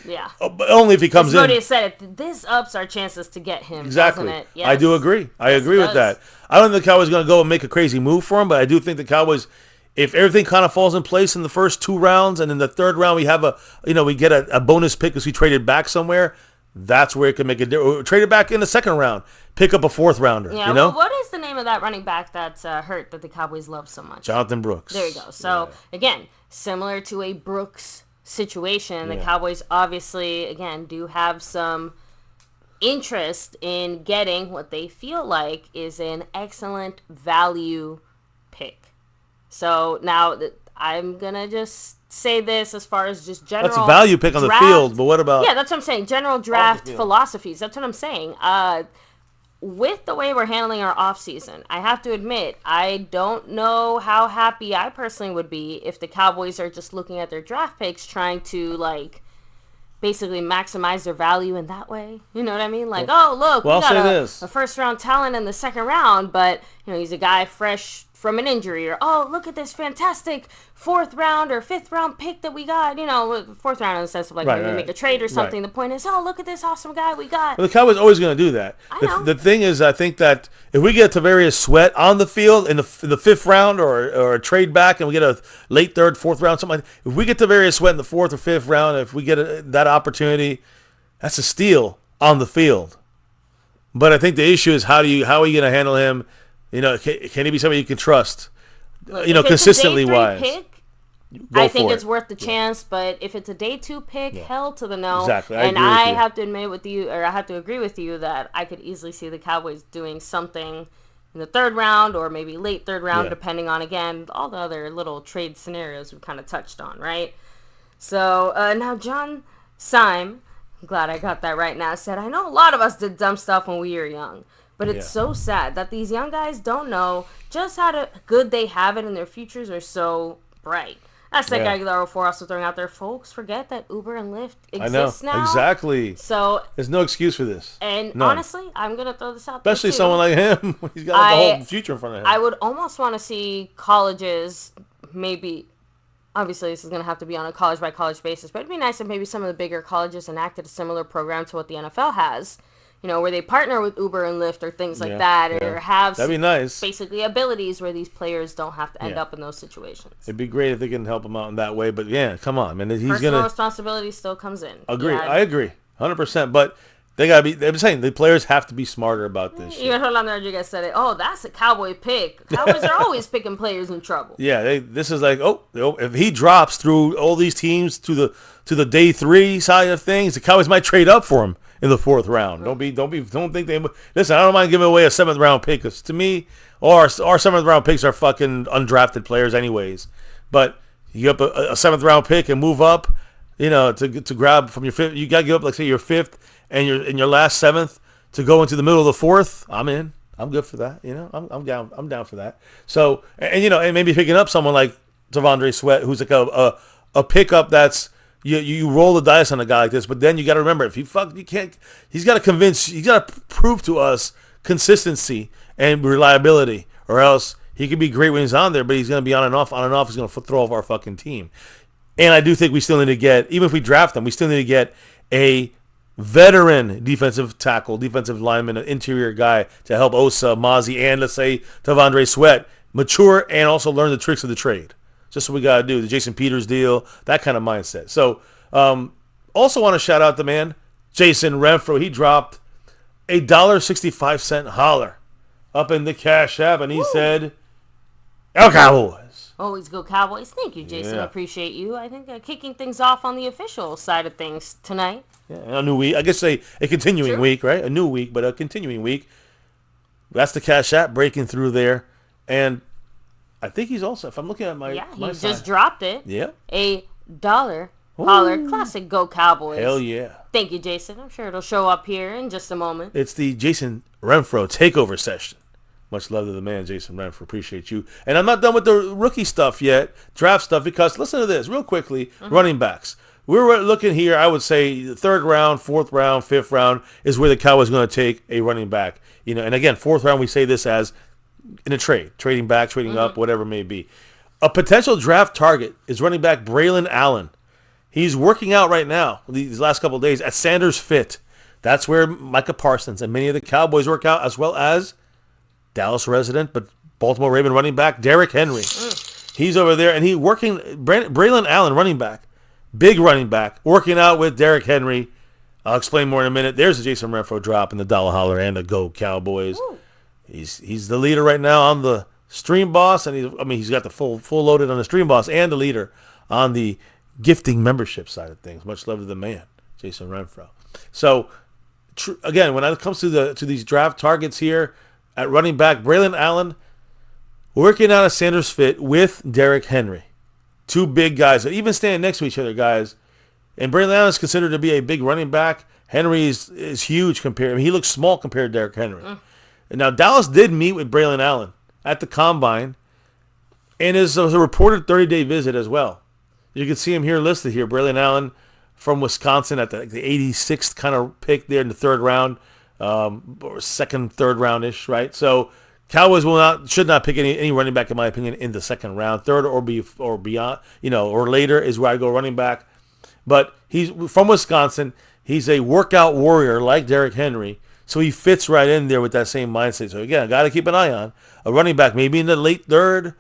Yeah. But only if he comes in. Somebody said it. This ups our chances to get him. Exactly. Doesn't it? Yes. I do agree. I agree with that. I don't think the Cowboys are going to go and make a crazy move for him, but I do think the Cowboys, if everything kind of falls in place in the first 2 rounds, and in the third round we have we get a bonus pick because we traded back somewhere, that's where it can make a difference. Trade it back in the second round. Pick up a fourth rounder. Yeah, you know? well, what is the name of that running back that's hurt that the Cowboys love so much? Jonathan Brooks. There you go. So, again, similar to a Brooks situation, the Yeah. Cowboys obviously, again, do have some interest in getting what they feel like is an excellent value pick. So, now I'm going to just say this as far as just general That's a value pick on the field, but what about... Yeah, that's what I'm saying. General draft philosophies. That's what I'm saying. With the way we're handling our offseason, I have to admit, I don't know how happy I personally would be if the Cowboys are just looking at their draft picks trying to, like, basically maximize their value in that way. You know what I mean? Like, oh, look, we got a first-round talent in the second round, but, you know, he's a guy fresh from an injury, or, oh, look at this fantastic fourth round or fifth round pick that we got, you know, fourth round in the sense of like maybe make a trade or something. The point is, oh, look at this awesome guy we got. Well, the Cowboys always going to do that. The thing is, I think that if we get Tavarius Sweat on the field in the fifth round or a trade back and we get a late third, fourth round, something like that, if we get Tavarius Sweat in the fourth or fifth round, if we get that opportunity, that's a steal on the field. But I think the issue is how are you going to handle him? You know, can he be somebody you can trust? Look, you know, consistently wise. Pick, I think it's worth the chance, but if it's a day 2 pick, hell to the no. Exactly. I have to admit with you, or I have to agree with you that I could easily see the Cowboys doing something in the third round or maybe late third round, depending on, again, all the other little trade scenarios we kind of touched on, right? So now John Syme, I'm glad I got that right now, said, I know a lot of us did dumb stuff when we were young. But it's so sad that these young guys don't know just how good they have it and their futures are so bright. That's like Aguilar for also throwing out there, folks, forget that Uber and Lyft exists now. Exactly. So there's no excuse for this. And honestly, I'm going to throw this out Especially there too. someone like him. He's got the whole future in front of him. I would almost want to see colleges maybe... Obviously, this is going to have to be on a college-by-college basis, but it'd be nice if maybe some of the bigger colleges enacted a similar program to what the NFL has. You know, where they partner with Uber and Lyft or things like that, or have that'd be nice. Basically abilities where these players don't have to end up in those situations. It'd be great if they can help him out in that way, but come on, man. Personal responsibility still comes in. Agree. I agree, 100%. But they gotta be. They're saying the players have to be smarter about this. Even Rolando Rodriguez said it. Oh, that's a Cowboy pick. Cowboys are always picking players in trouble. Yeah, this is like if he drops through all these teams to the day 3 side of things, the Cowboys might trade up for him in the 4th round. Don't think they listen. I don't mind giving away a 7th round pick because to me, our 7th round picks are fucking undrafted players anyways. But you give up a 7th round pick and move up, you know, to grab from your 5th. You got to give up, like say your 5th and your last 7th to go into the middle of the 4th. I'm in. I'm good for that. You know, I'm down. I'm down for that. So and maybe picking up someone like Tavondre Sweat, who's like a pickup that's. You roll the dice on a guy like this, but then you got to remember if you can't. He's got to prove to us consistency and reliability, or else he could be great when he's on there, but he's going to be on and off. He's going to throw off our fucking team. And I do think we still need to get, even if we draft him, we still need to get a veteran defensive tackle, defensive lineman, an interior guy to help Osa, Mozzie, and let's say Tavondre Sweat mature and also learn the tricks of the trade. Just what we got to do, the Jason Peters deal, that kind of mindset. So, also want to shout out the man, Jason Renfro. He dropped a $1.65 holler up in the Cash App, and he said, "Go Cowboys." Always go Cowboys. Thank you, Jason. I appreciate you. I think kicking things off on the official side of things tonight. Yeah, a new week. I guess a continuing week, right? A new week, but a continuing week. That's the Cash App breaking through there. And I think he's also, if I'm looking at my he just dropped it. Yeah. A $1 holler. Classic Go Cowboys. Hell yeah. Thank you, Jason. I'm sure it'll show up here in just a moment. It's the Jason Renfro takeover session. Much love to the man, Jason Renfro. Appreciate you. And I'm not done with the rookie stuff yet, draft stuff, because listen to this real quickly. Running backs. We're looking here, I would say, the 3rd round, 4th round, 5th round is where the Cowboys are going to take a running back. You know, and again, 4th round, we say this as in a trade, trading back, trading up, whatever it may be. A potential draft target is running back Braylon Allen. He's working out right now, these last couple of days, at Sanders Fit. That's where Micah Parsons and many of the Cowboys work out, as well as Dallas resident, but Baltimore Raven running back Derrick Henry. He's over there, and he's working, Braylon Allen, running back, big running back, working out with Derrick Henry I'll explain more in a minute. There's a Jason Renfro drop in the Dollar Holler and the Go Cowboys. Ooh. He's the leader right now on the Stream Boss, and he's got the full loaded on the Stream Boss and the leader on the gifting membership side of things. Much love to the man, Jason Renfro. So again, when it comes to these draft targets here at running back, Braylon Allen working out a Sanders fit with Derrick Henry, two big guys that even stand next to each other, guys. And Braylon Allen is considered to be a big running back. Henry is huge compared. I mean, he looks small compared to Derrick Henry. And now Dallas did meet with Braylon Allen at the Combine, and is a reported 30-day visit as well. You can see him here listed here. Braylon Allen from Wisconsin at the 86th kind of pick there in the third round, or second, third round-ish, right? So Cowboys should not pick any running back, in my opinion, in the second round. Third or beyond, or later is where I go running back. But he's from Wisconsin. He's a workout warrior like Derrick Henry, so he fits right in there with that same mindset. So again, got to keep an eye on a running back, maybe in the late third.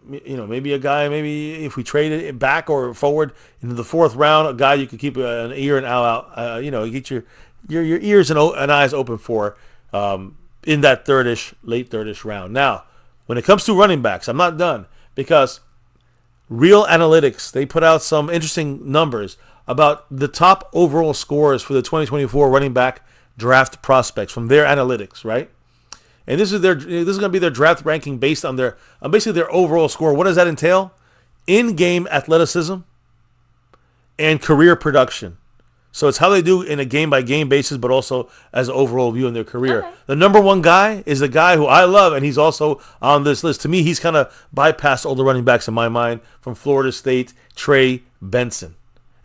Maybe a guy, maybe if we trade it back or forward into the fourth round, a guy you could keep an ear and eye out. Get your ears and eyes open for in that late thirdish round. Now, when it comes to running backs, I'm not done, because Real Analytics, they put out some interesting numbers about the top overall scores for the 2024 running back draft prospects from their analytics, right? And this is going to be their draft ranking based on basically their overall score. What does that entail? In-game athleticism and career production. So it's how they do in a game-by-game basis, but also as an overall view in their career. Okay. The number one guy is the guy who I love, and he's also on this list. To me, he's kind of bypassed all the running backs in my mind, from Florida State, Trey Benson.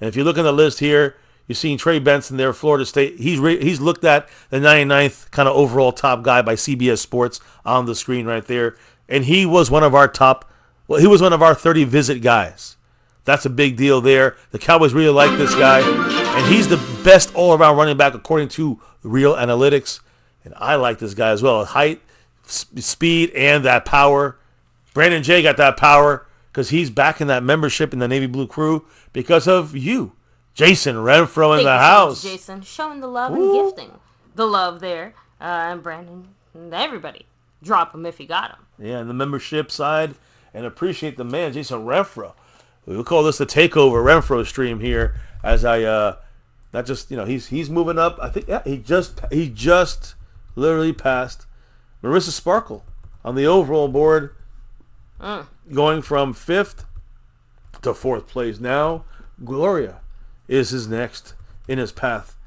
And if you look on the list here, you're seeing Trey Benson there, Florida State. He's looked at the 99th kind of overall top guy by CBS Sports on the screen right there. And he was one of our 30 visit guys. That's a big deal there. The Cowboys really like this guy. And he's the best all-around running back according to Real Analytics. And I like this guy as well. Height, speed, and that power. Brandon J got that power because he's back in that membership in the Navy Blue Crew because of you. Jason Renfro in the house. Thank you so much, Jason. Showing the love and gifting the love there. And Brandon and everybody. Drop him if you got him. Yeah, and the membership side. And appreciate the man, Jason Renfro. We'll call this the Takeover Renfro stream here, as he's moving up. I think he just literally passed Marissa Sparkle on the overall board, going from 5th to 4th place. Now Gloria is his next in his path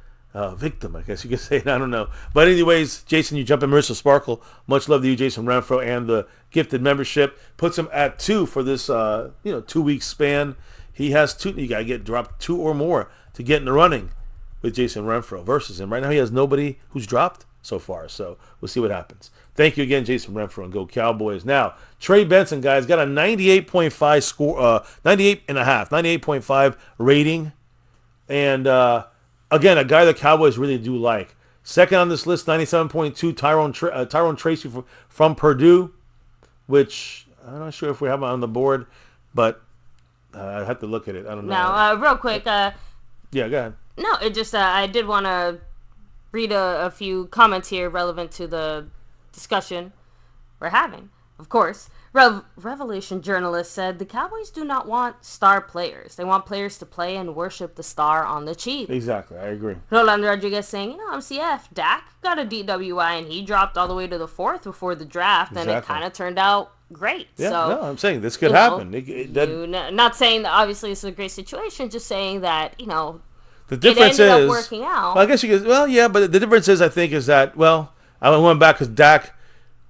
victim, I guess you could say. I don't know. But anyways, Jason, you jump in Marissa Sparkle. Much love to you, Jason Renfro, and the gifted membership. Puts him at 2 for this 2-week span. He has 2. You got to get dropped 2 or more to get in the running with Jason Renfro versus him. Right now he has nobody who's dropped so far. So we'll see what happens. Thank you again, Jason Renfro, and Go Cowboys. Now, Trey Benson, guys, got a 98.5 score, 98.5 rating. And again, a guy the Cowboys really do like. Second on this list, 97.2, Tyrone Tracy from Purdue, which I'm not sure if we have him on the board, but I have to look at it. I don't know. Now, real quick. Yeah, go ahead. No, it just I did want to read a few comments here relevant to the discussion we're having. Of course, Revelation journalist said the Cowboys do not want star players. They want players to play and worship the star on the cheap. Exactly, I agree. Roland Rodriguez saying, MCF, Dak got a DWI and he dropped all the way to the 4th before the draft, and it kind of turned out great. Yeah, so, no, I'm saying this could happen. Not saying that obviously it's a great situation, just saying that, the difference it ended is up working out. Well, I guess you could. Well, yeah, but the difference is, I think, is that I went back because Dak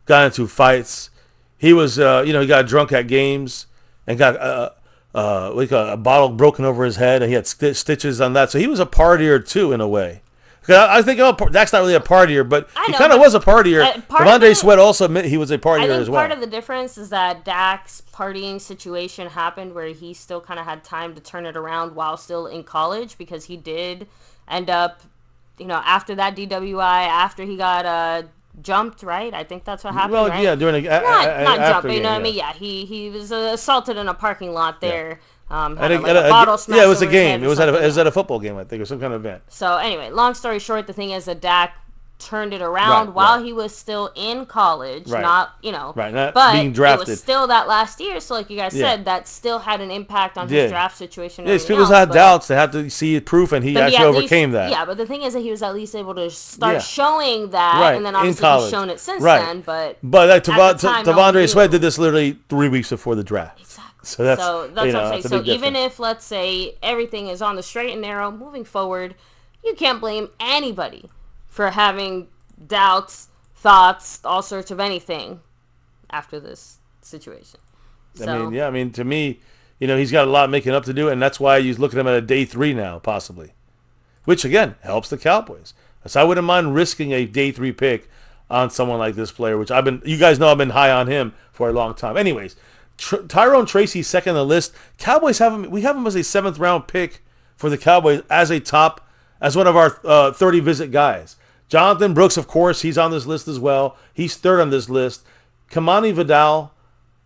got into fights. He was, he got drunk at games and got a bottle broken over his head, and he had stitches on that. So he was a partier too, in a way. I think Dak's not really a partier, but he kind of was a partier. Devondre Sweat also admitted he was a partier as well. Part of the difference is that Dak's partying situation happened where he still kind of had time to turn it around while still in college, because he did end up, after that DWI, after he got jumped, right? I think that's what happened. Well, right? Yeah, during not jumping. Game, you know what I mean? Yeah, he was assaulted in a parking lot there. Had a bottle smashed yeah, it was a over his head game. or It was something. at a football game, I think, or some kind of event. So anyway, long story short, the thing is that Dak turned it around while he was still in college, not not being drafted. It was still that last year, so like you guys said, that still had an impact on his draft situation. Yeah, people had doubts. They had to see proof, and he actually overcame that. Yeah, but the thing is that he was at least able to start showing that, and then obviously he's shown it since then. But like Tavondre Sweat did this literally 3 weeks before the draft. Exactly. So that's what I'm saying. So even if, let's say, everything is on the straight and narrow moving forward, you can't blame anybody for having doubts, thoughts, all sorts of anything after this situation. So, I mean, to me, he's got a lot of making up to do, and that's why you look at him at a day 3 now, possibly, which again helps the Cowboys. So I wouldn't mind risking a day 3 pick on someone like this player, which you guys know I've been high on him for a long time. Anyways, Tyrone Tracy second on the list. Cowboys have him as a 7th round pick for the Cowboys as one of our 30 visit guys. Jonathan Brooks, of course, he's on this list as well. He's 3rd on this list. Kamani Vidal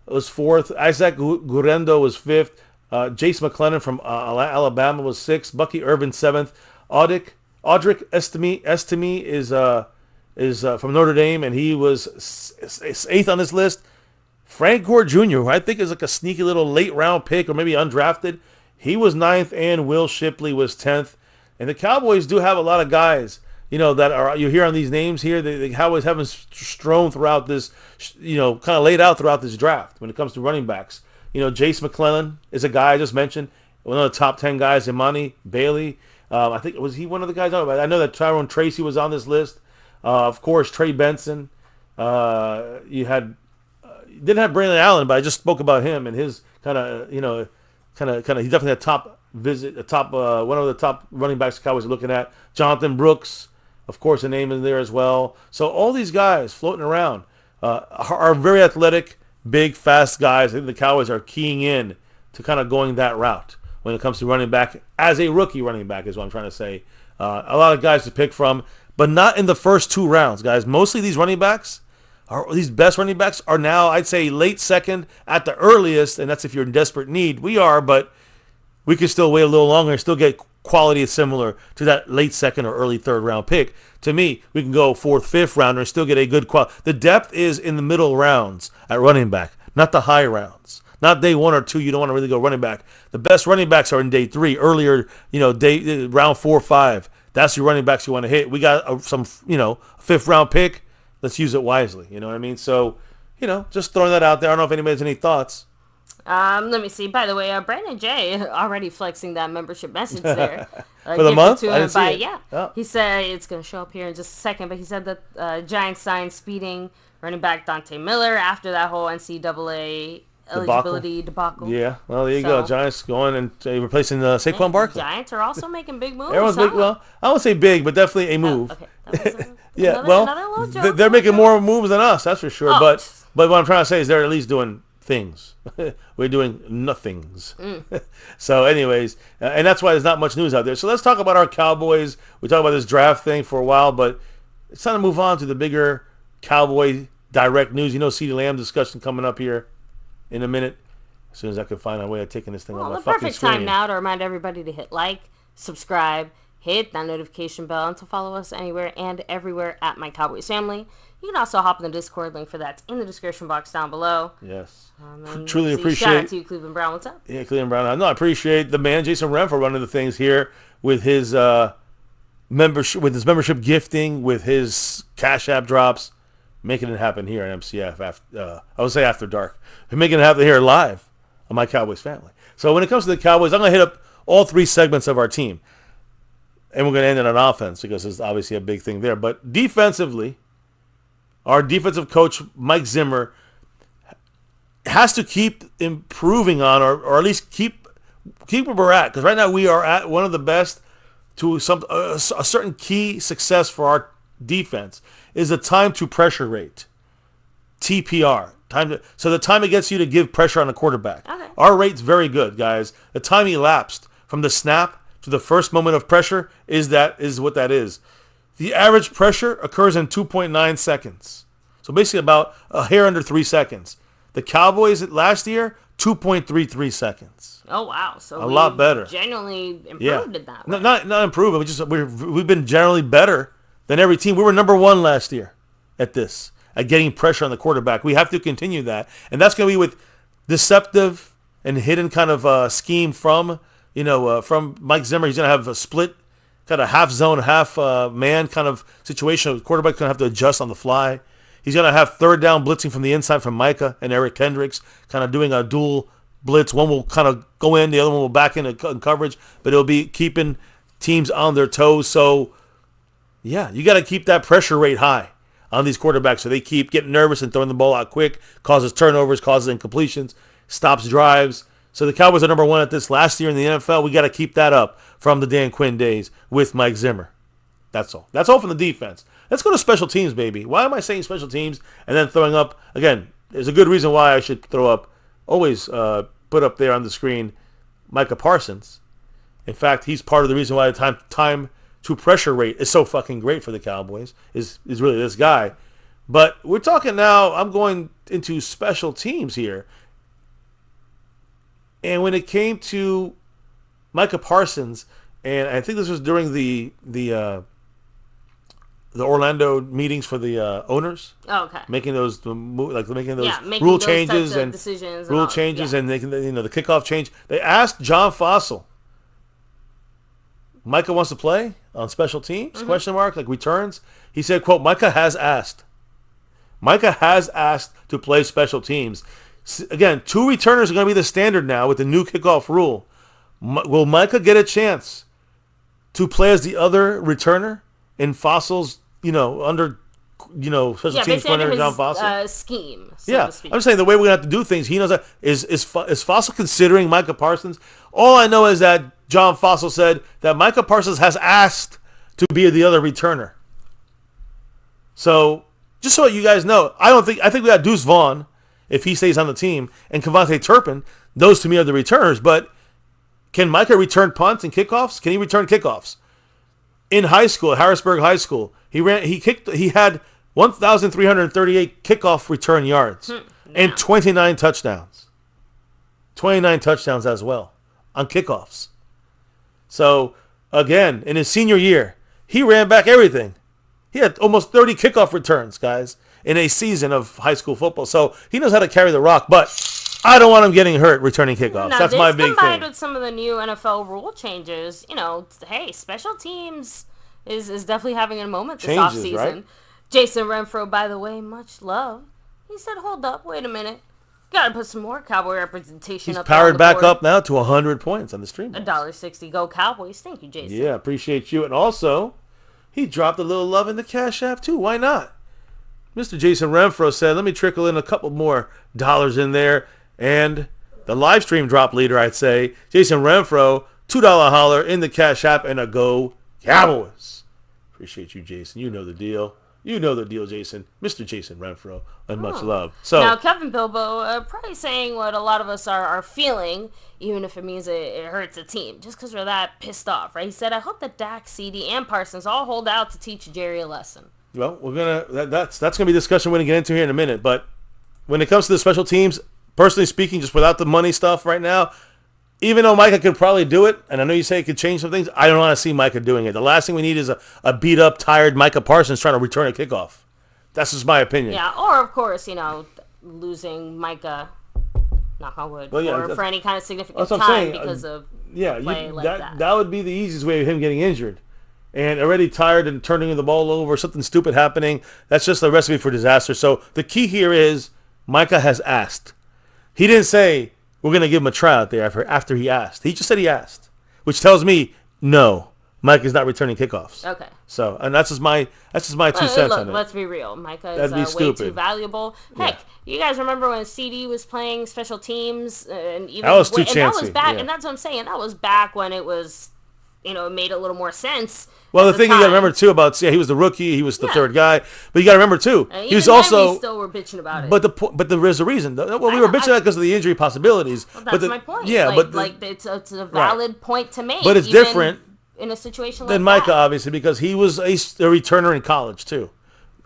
was 4th. Isaac Gurendo was 5th. Jace McClellan from Alabama was 6th. Bucky Irvin 7th. Audric Estime is from Notre Dame, and he was 8th on this list. Frank Gore Jr., who I think is like a sneaky little late round pick or maybe undrafted, he was 9th, and Will Shipley was 10th. And the Cowboys do have a lot of guys, that are, you hear on these names here, the Cowboys have them strewn throughout this, kind of laid out throughout this draft when it comes to running backs. Jace McClellan is a guy I just mentioned, one of the top 10 guys. Imani Bailey, I think, was he one of the guys? I know that Tyrone Tracy was on this list. Of course, Trey Benson. You didn't have Brandon Allen, but I just spoke about him and his he's definitely a top one of the top running backs the Cowboys are looking at. Jonathan Brooks, of course, a name in there as well. So all these guys floating around are very athletic, big, fast guys. I think the Cowboys are keying in to kind of going that route when it comes to running back as a rookie running back is what I'm trying to say. A lot of guys to pick from, but not in the first 2 rounds, guys. Mostly these best running backs are now, I'd say, late 2nd at the earliest, and that's if you're in desperate need. We are, but we could still wait a little longer and still get quality similar to that late 2nd or early 3rd round pick. To me, we can go 4th, 5th rounder and still get a good quality. The depth is in the middle rounds at running back, not the high rounds. Not day 1 or 2, you don't want to really go running back. The best running backs are in day 3, earlier, round 4 or 5. That's your running backs you want to hit. We got some, 5th round pick. Let's use it wisely. You know what I mean? So, just throwing that out there. I don't know if anybody has any thoughts. Let me see. By the way, Brandon J. already flexing that membership message there. For the month? I didn't see it. Yeah. Oh. He said it's going to show up here in just a second, but he said that Giants signed speeding running back Dante Miller after that whole NCAA eligibility debacle. Yeah. Well, there you go. Giants going and replacing Saquon Barkley. Giants are also making big moves. Everyone's big. Well, I won't say big, but definitely a move. Okay. That was another joke. They're making more moves than us, that's for sure. Oh. But what I'm trying to say is they're at least doing things. We're doing nothings. So anyways, and that's why there's not much news out there. So let's talk about our Cowboys. We talked about this draft thing for a while, but it's time to move on to the bigger Cowboy direct news. CeeDee Lamb discussion coming up here in a minute. As soon as I can find a way of taking this thing on my fucking screen. The perfect time now to remind everybody to hit like, subscribe, hit that notification bell, and to follow us anywhere and everywhere at MyCowboysFamily. You can also hop in the Discord link for that's in the description box down below. Yes. Truly appreciate. Shout out to you, Cleveland Brown. What's up? Yeah, Cleveland Brown. No, I appreciate the man, Jason Rem, for running the things here with his membership gifting, with his Cash App drops, making it happen here at MCF. I would say after dark. Making it happen here live on My Cowboys Family. So when it comes to the Cowboys, I'm going to hit up all 3 segments of our team. And we're going to end it on offense because there's obviously a big thing there. But defensively, our defensive coach, Mike Zimmer, has to keep improving on or at least keep where we're at. Because right now we are at one of the best to a certain key success for our defense is the time to pressure rate, TPR. So the time it gets you to give pressure on the quarterback. Okay. Our rate's very good, guys. The time elapsed from the snap to the first moment of pressure is what that is. The average pressure occurs in 2.9 seconds. So basically about a hair under 3 seconds. The Cowboys last year, 2.33 seconds. Oh wow! So a lot better. Genuinely improved in that way. Not improved. We've been generally better than every team. We were number 1 last year at this, at getting pressure on the quarterback. We have to continue that, and that's going to be with deceptive and hidden kind of scheme from Mike Zimmer. He's going to have a split, kind of half zone, half man kind of situation. The quarterback's going to have to adjust on the fly. He's going to have third down blitzing from the inside from Micah and Eric Kendricks, kind of doing a dual blitz. One will kind of go in, the other one will back in coverage, but it'll be keeping teams on their toes. So, yeah, you got to keep that pressure rate high on these quarterbacks so they keep getting nervous and throwing the ball out quick, causes turnovers, causes incompletions, stops drives. So the Cowboys are number 1 at this last year in the NFL. We got to keep that up from the Dan Quinn days with Mike Zimmer. That's all. That's all from the defense. Let's go to special teams, baby. Why am I saying special teams and then throwing up? Again, there's a good reason why I should throw up, always put up there on the screen, Micah Parsons. In fact, he's part of the reason why the time to pressure rate is so fucking great for the Cowboys, is really this guy. But we're talking now, I'm going into special teams here. And when it came to Micah Parsons, and I think this was during the Orlando meetings for the owners. Oh, okay. Making those rule those changes types of and decisions rule and changes and making the kickoff change. They asked John Fossil, Micah wants to play on special teams? Question mark, like returns. He said, quote, Micah has asked. Micah has asked to play special teams. Again, 2 returners are going to be the standard now with the new kickoff rule. Will Micah get a chance to play as the other returner in Fossil's, special teams coordinator John Fossil? Scheme. I'm saying the way we're going to have to do things, he knows that. Is Fossil considering Micah Parsons? All I know is that John Fossil said that Micah Parsons has asked to be the other returner. So, just so you guys know, I think we got Deuce Vaughn, if he stays on the team, and Kevontae Turpin. Those to me are the returners. But can Micah return punts and kickoffs? Can he return kickoffs? In high school, at Harrisburg High School, he had 1,338 kickoff return yards and 29 touchdowns. 29 touchdowns as well on kickoffs. So, again, in his senior year, he ran back everything. He had almost 30 kickoff returns, guys, in a season of high school football. So, he knows how to carry the rock, but I don't want him getting hurt returning kickoffs. Now, that's my big thing. Combined with some of the new NFL rule changes, hey, special teams is definitely having a moment this offseason. Right? Jason Renfro, by the way, much love. He said, hold up, wait a minute. Got to put some more Cowboy representation He's up. He's powered back up now to 100 points on the stream. $1.60. Go Cowboys. Thank you, Jason. Yeah, appreciate you. And also, he dropped a little love in the Cash App, too. Why not? Mr. Jason Renfro said, let me trickle in a couple more dollars in there. And the live stream drop leader, I'd say, Jason Renfro, $2 holler in the Cash App and a Go Cowboys. Appreciate you, Jason. You know the deal. You know the deal, Jason. Mr. Jason Renfro, and much love. So now, Kevin Bilbo probably saying what a lot of us are feeling, even if it means it hurts the team, just because we're that pissed off, right? He said, I hope that Dak, CeeDee, and Parsons all hold out to teach Jerry a lesson. Well, that's going to be a discussion we're going to get into here in a minute. But when it comes to the special teams, personally speaking, just without the money stuff right now, even though Micah could probably do it, and I know you say it could change some things, I don't want to see Micah doing it. The last thing we need is a beat-up, tired Micah Parsons trying to return a kickoff. That's just my opinion. Yeah, or, of course, losing Micah, knock on wood, for any kind of significant time because of play like that. That would be the easiest way of him getting injured. And already tired and turning the ball over, something stupid happening. That's just a recipe for disaster. So the key here is Micah has asked. He didn't say, we're going to give him a tryout there after he asked. He just said he asked, which tells me, no, Micah is not returning kickoffs. Okay. So, and that's just my 2 cents on it. Let's be real. Micah is way too valuable. Heck, you guys remember when CeeDee was playing special teams? And even that was too chancy. And that was back, and that's what I'm saying. That was back when it was, it made a little more sense. Well, the thing you got to remember, too, about he was the rookie. He was the third guy. But you got to remember, too, he was also... we still were bitching about it. But there is a reason. Well, we were bitching about it because of the injury possibilities. Well, that's my point. Yeah, it's a valid point to make. But it's different in a situation than like Micah, obviously, because he was a returner in college, too.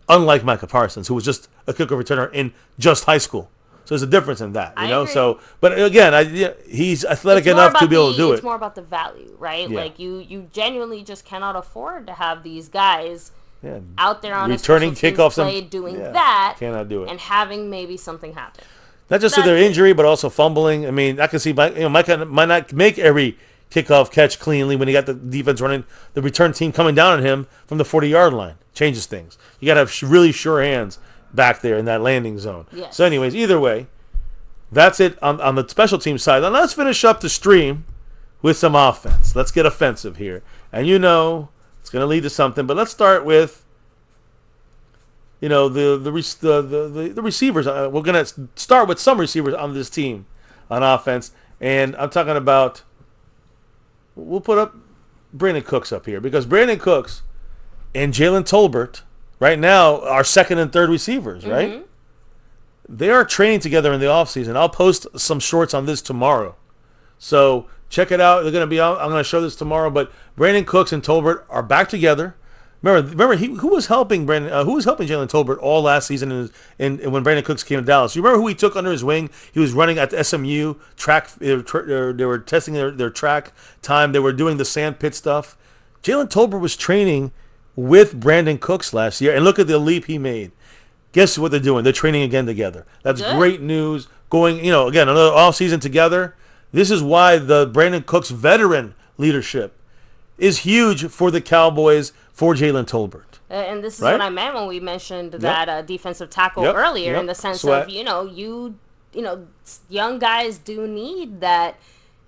Unlike Micah Parsons, who was just a kickoff returner in just high school. So there's a difference in that, I know. agree. So, but again, he's athletic enough to be able to do it. It's more about the value, right? Yeah. Like you genuinely just cannot afford to have these guys Yeah. out there on Returning a special kickoffs teams play doing yeah, that. cannot do it. And having maybe something happen. Not just to their injury, but also fumbling. I mean, I can see Mike might not make every kickoff catch cleanly when you got the defense running, the return team coming down on him from the 40-yard line. Changes things. You got to have really sure hands back there in that landing zone. Yes. So anyways, either way, that's it on the special team side. Now let's finish up the stream with some offense. Let's get offensive here. And it's going to lead to something, but let's start with the receivers. We're going to start with some receivers on this team on offense, and I'm talking about, we'll put up Brandon Cooks up here, because Brandon Cooks and Jalen Tolbert right now are second and third receivers, right? Mm-hmm. They are training together in the offseason. I'll post some shorts on this tomorrow. So check it out. They're going to be out. I'm going to show this tomorrow, but Brandon Cooks and Tolbert are back together. Remember, who was helping Brandon? Who was helping Jalen Tolbert all last season? And when Brandon Cooks came to Dallas, you remember who he took under his wing? He was running at the SMU track. They were testing their track time. They were doing the sand pit stuff. Jalen Tolbert was training with Brandon Cooks last year, and look at the leap he made. Guess what they're doing? They're training again together. That's great news. Going, again, another offseason together. This is why the Brandon Cooks veteran leadership is huge for the Cowboys for Jalen Tolbert. And this is what I meant when we mentioned that defensive tackle earlier, in the sense of, young guys do need that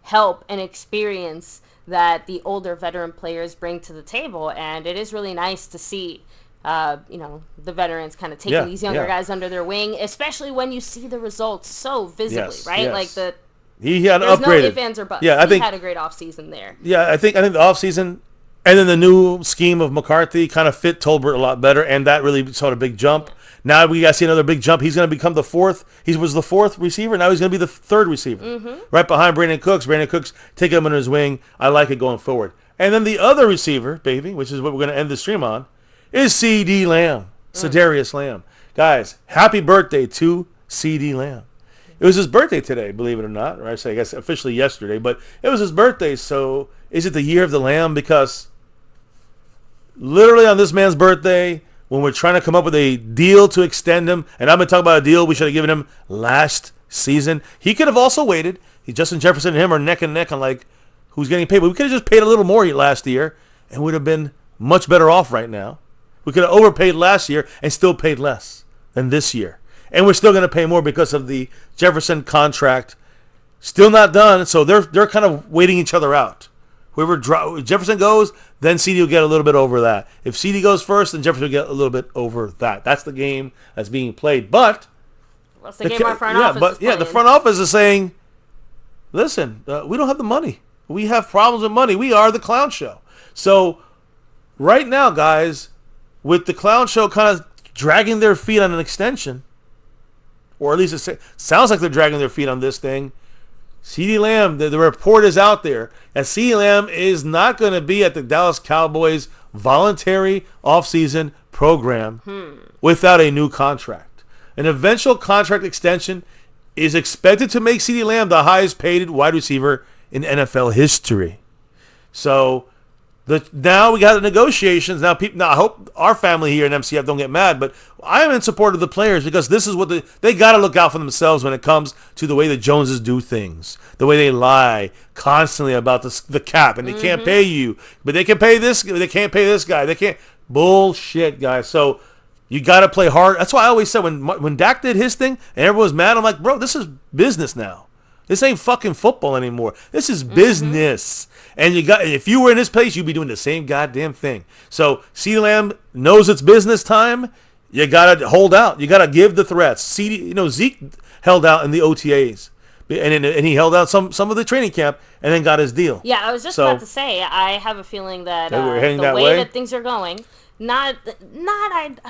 help and experience that the older veteran players bring to the table. And it is really nice to see, the veterans kind of taking these younger guys under their wing, especially when you see the results so visibly, right? Yes. Like he had there's upgraded. no ifs, ands, or buts. Yeah, I think he had a great offseason there. Yeah, I think the offseason and then the new scheme of McCarthy kind of fit Tolbert a lot better, and that really saw a big jump. Now we got to see another big jump. He's going to become the fourth. He was the fourth receiver. Now he's going to be the third receiver, right behind Brandon Cooks. Brandon Cooks, take him under his wing. I like it going forward. And then the other receiver, baby, which is what we're going to end the stream on, is CeeDee Lamb, Cedarius Lamb. Guys, happy birthday to CeeDee Lamb. It was his birthday today, believe it or not. Or I guess officially yesterday, but it was his birthday. So is it the year of the Lamb? Because literally on this man's birthday, when we're trying to come up with a deal to extend him, and I've been talking about a deal we should have given him last season. He could have also waited. Justin Jefferson and him are neck and neck on like who's getting paid. But we could have just paid a little more last year and would have been much better off right now. We could have overpaid last year and still paid less than this year. And we're still going to pay more because of the Jefferson contract. Still not done, so they're kind of waiting each other out. Whoever Jefferson goes, then CeeDee will get a little bit over that. If CeeDee goes first, then Jefferson will get a little bit over that. That's the game that's being played. But what's the game our front office is playing? The front office is saying, listen, we don't have the money. We have problems with money. We are the clown show. So right now, guys, with the clown show kind of dragging their feet on an extension, or at least it sounds like they're dragging their feet on this thing, CeeDee Lamb, the report is out there, and CeeDee Lamb is not going to be at the Dallas Cowboys voluntary offseason program without a new contract. An eventual contract extension is expected to make CeeDee Lamb the highest paid wide receiver in NFL history. So now we got the negotiations. Now I hope our family here in MCF don't get mad, but I am in support of the players because this is what they got to look out for themselves when it comes to the way the Joneses do things, the way they lie constantly about the cap, and they can't pay you, but they can pay this. They can't pay this guy. They can't. Bullshit, guys. So you got to play hard. That's why I always said when Dak did his thing and everyone was mad, I'm like, bro, this is business now. This ain't fucking football anymore. This is business. And if you were in his place, you'd be doing the same goddamn thing. So CeeDee Lamb knows it's business time. You gotta hold out. You gotta give the threats. Zeke held out in the OTAs, and he held out some of the training camp, and then got his deal. Yeah, I was just about to say. I have a feeling that we're heading the that way way that things are going. I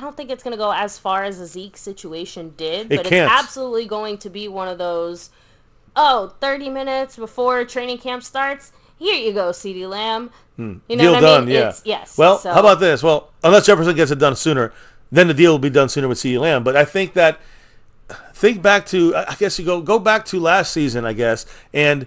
don't think it's going to go as far as the Zeke situation did, but it's absolutely going to be one of those, 30 minutes before training camp starts, here you go, CeeDee Lamb. You know deal what I done, mean? yeah. Yes. Well, so. How about this? Well, unless Jefferson gets it done sooner, then the deal will be done sooner with CeeDee Lamb. But I think that think back to, I guess you go back to last season, I guess, and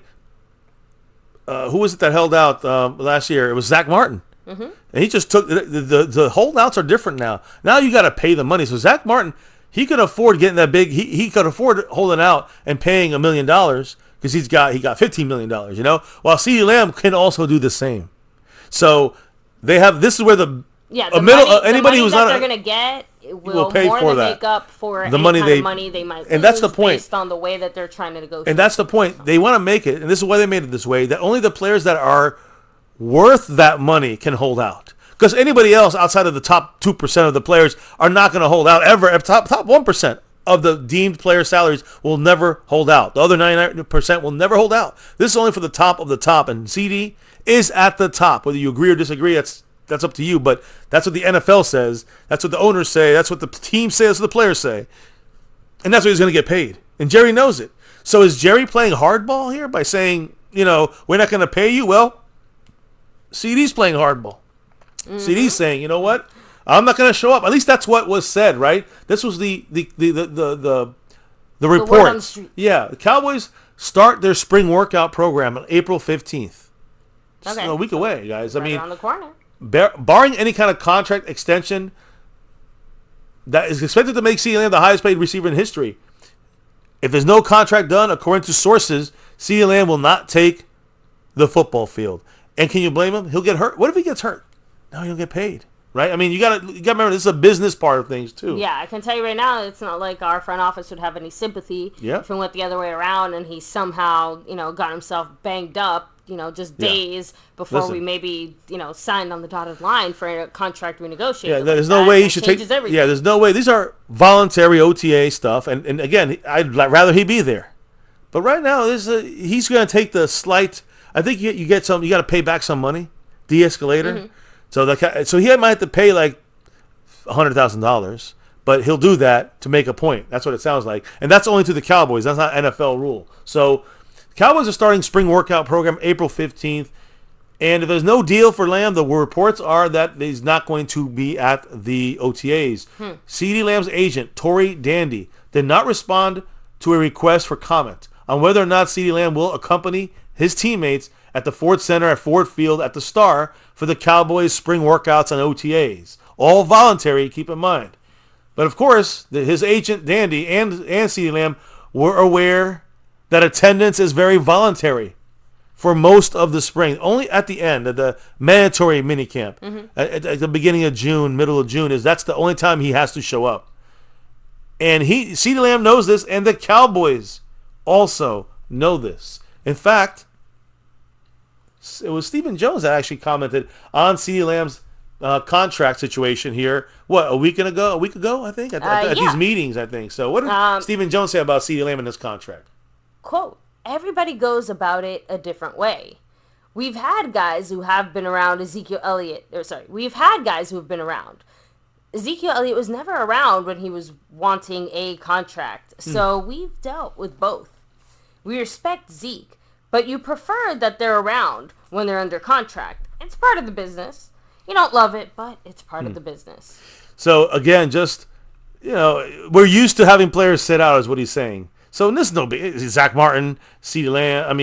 who was it that held out last year? It was Zach Martin. Mm-hmm. And he just took, the holdouts are different now. Now you got to pay the money. So Zach Martin, he could afford getting that big, he could afford holding out and paying $1 million because he got $15 million, you know? While CeeDee Lamb can also do the same. So they have, this is where the anybody who's not they're going to get will pay more for than that. make up for the any money kind of money they might and that's the point based on the way that they're trying to negotiate. And that's the point. They want to make it, and this is why they made it this way, that only the players that are worth that money can hold out. Because anybody else outside of the top 2% of the players are not going to hold out ever. Top 1% of the deemed player salaries will never hold out. The other 99% will never hold out. This is only for the top of the top, and CD is at the top. Whether you agree or disagree, that's up to you, but that's what the NFL says. That's what the owners say. That's what the team says. That's what the players say. And that's what he's going to get paid. And Jerry knows it. So is Jerry playing hardball here by saying, we're not going to pay you? Well, CD's playing hardball. Mm-hmm. CD's saying, you know what? I'm not going to show up. At least that's what was said, right? This was the report. The word on the street. Yeah, the Cowboys start their spring workout program on April 15th. Okay. So a week away, guys. Right around the corner. Barring any kind of contract extension that is expected to make CeeDee Lamb the highest paid receiver in history. If there's no contract done, according to sources, CeeDee Lamb will not take the football field. And can you blame him? He'll get hurt. What if he gets hurt? No, he'll get paid. Right? I mean, you gotta remember, this is a business part of things too. Yeah, I can tell you right now, it's not like our front office would have any sympathy if it went the other way around and he somehow, got himself banged up, just days before we maybe, signed on the dotted line for a contract renegotiation. Yeah, there's no way he should take. Everything. Yeah, there's no way. These are voluntary OTA stuff, and again, I'd rather he be there. But right now, he's going to take the slight. I think you get some. You got to pay back some money, de-escalator. Mm-hmm. So he might have to pay like $100,000, but he'll do that to make a point. That's what it sounds like, and that's only to the Cowboys. That's not NFL rule. So, Cowboys are starting spring workout program April 15th, and if there's no deal for Lamb, the reports are that he's not going to be at the OTAs. CeeDee Lamb's agent, Tori Dandy, did not respond to a request for comment on whether or not CeeDee Lamb will accompany his teammates at the Ford Center at Ford Field at the Star for the Cowboys spring workouts and OTAs. All voluntary, keep in mind. But of course, his agent, Dandy, and CeeDee Lamb were aware that attendance is very voluntary for most of the spring. Only at the end of the mandatory minicamp, at the beginning of June, middle of June, that's the only time he has to show up. And CeeDee Lamb knows this, and the Cowboys also know this. In fact, it was Stephen Jones that actually commented on CeeDee Lamb's contract situation here. What, a week ago, I think, at these meetings, I think. So what did Stephen Jones say about CeeDee Lamb in this contract? Quote, everybody goes about it a different way. We've had guys who have been around We've had guys who have been around. Ezekiel Elliott was never around when he was wanting a contract. So we've dealt with both. We respect Zeke, but you prefer that they're around when they're under contract. It's part of the business. You don't love it, but it's part of the business. So, again, we're used to having players sit out, is what he's saying. So, this is no big. Zach Martin, CeeDee Lamb,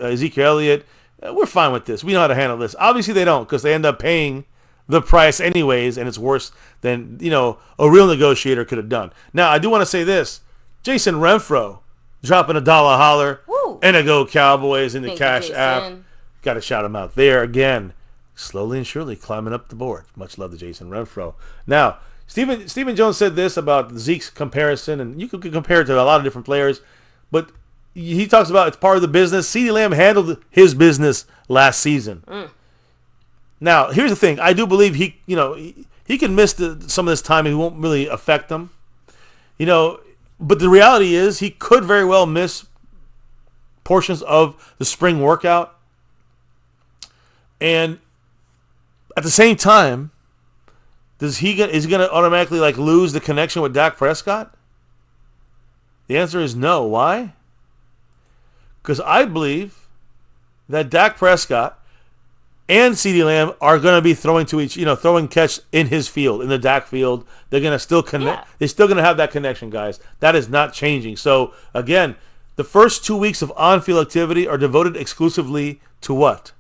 Ezekiel Elliott. We're fine with this. We know how to handle this. Obviously, they don't, because they end up paying the price anyways, and it's worse than, a real negotiator could have done. Now, I do want to say this. Jason Renfro dropping $1 holler. Woo. And a Go Cowboys in the Cash app. Got to shout him out there again. Slowly and surely climbing up the board. Much love to Jason Renfro. Now, Stephen Jones said this about Zeke's comparison, and you could compare it to a lot of different players, but he talks about it's part of the business. CeeDee Lamb handled his business last season. Now, here's the thing. I do believe he can miss some of this time and it won't really affect him. But the reality is he could very well miss portions of the spring workout. And at the same time, is he going to automatically lose the connection with Dak Prescott? The answer is no. Why? Because I believe that Dak Prescott and CeeDee Lamb are going to be throwing throwing catch in his field, in the Dak field. They're going to still connect. Yeah. They're still going to have that connection, guys. That is not changing. So, again, the first 2 weeks of on-field activity are devoted exclusively to what?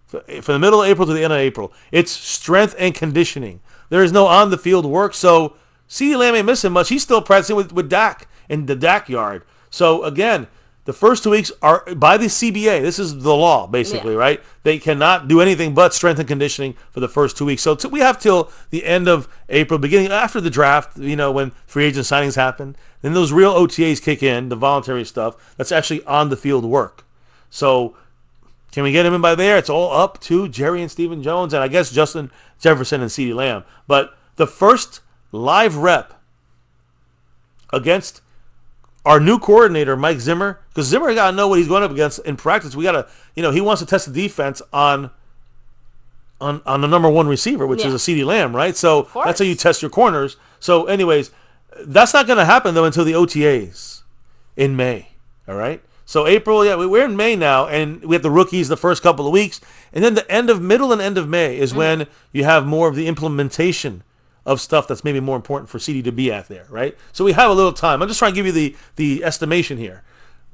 From the middle of April to the end of April. It's strength and conditioning. There is no on-the-field work, so CeeDee Lamb ain't missing much. He's still practicing with Dak in the Dak yard. So, again, the first 2 weeks are by the CBA. This is the law, basically, right? They cannot do anything but strength and conditioning for the first 2 weeks. So we have till the end of April, beginning after the draft, when free agent signings happen. Then those real OTAs kick in, the voluntary stuff. That's actually on-the-field work. So can we get him in by there? It's all up to Jerry and Stephen Jones and I guess Justin Jefferson and CeeDee Lamb. But the first live rep against our new coordinator, Mike Zimmer, because Zimmer got to know what he's going up against in practice. We got to, he wants to test the defense on the number one receiver, which is a CeeDee Lamb, right? So that's how you test your corners. So anyways, that's not going to happen, though, until the OTAs in May, all right? So April, we're in May now, and we have the rookies the first couple of weeks. And then the middle and end of May is when you have more of the implementation of stuff that's maybe more important for CD to be at there, right? So we have a little time. I'm just trying to give you the estimation here.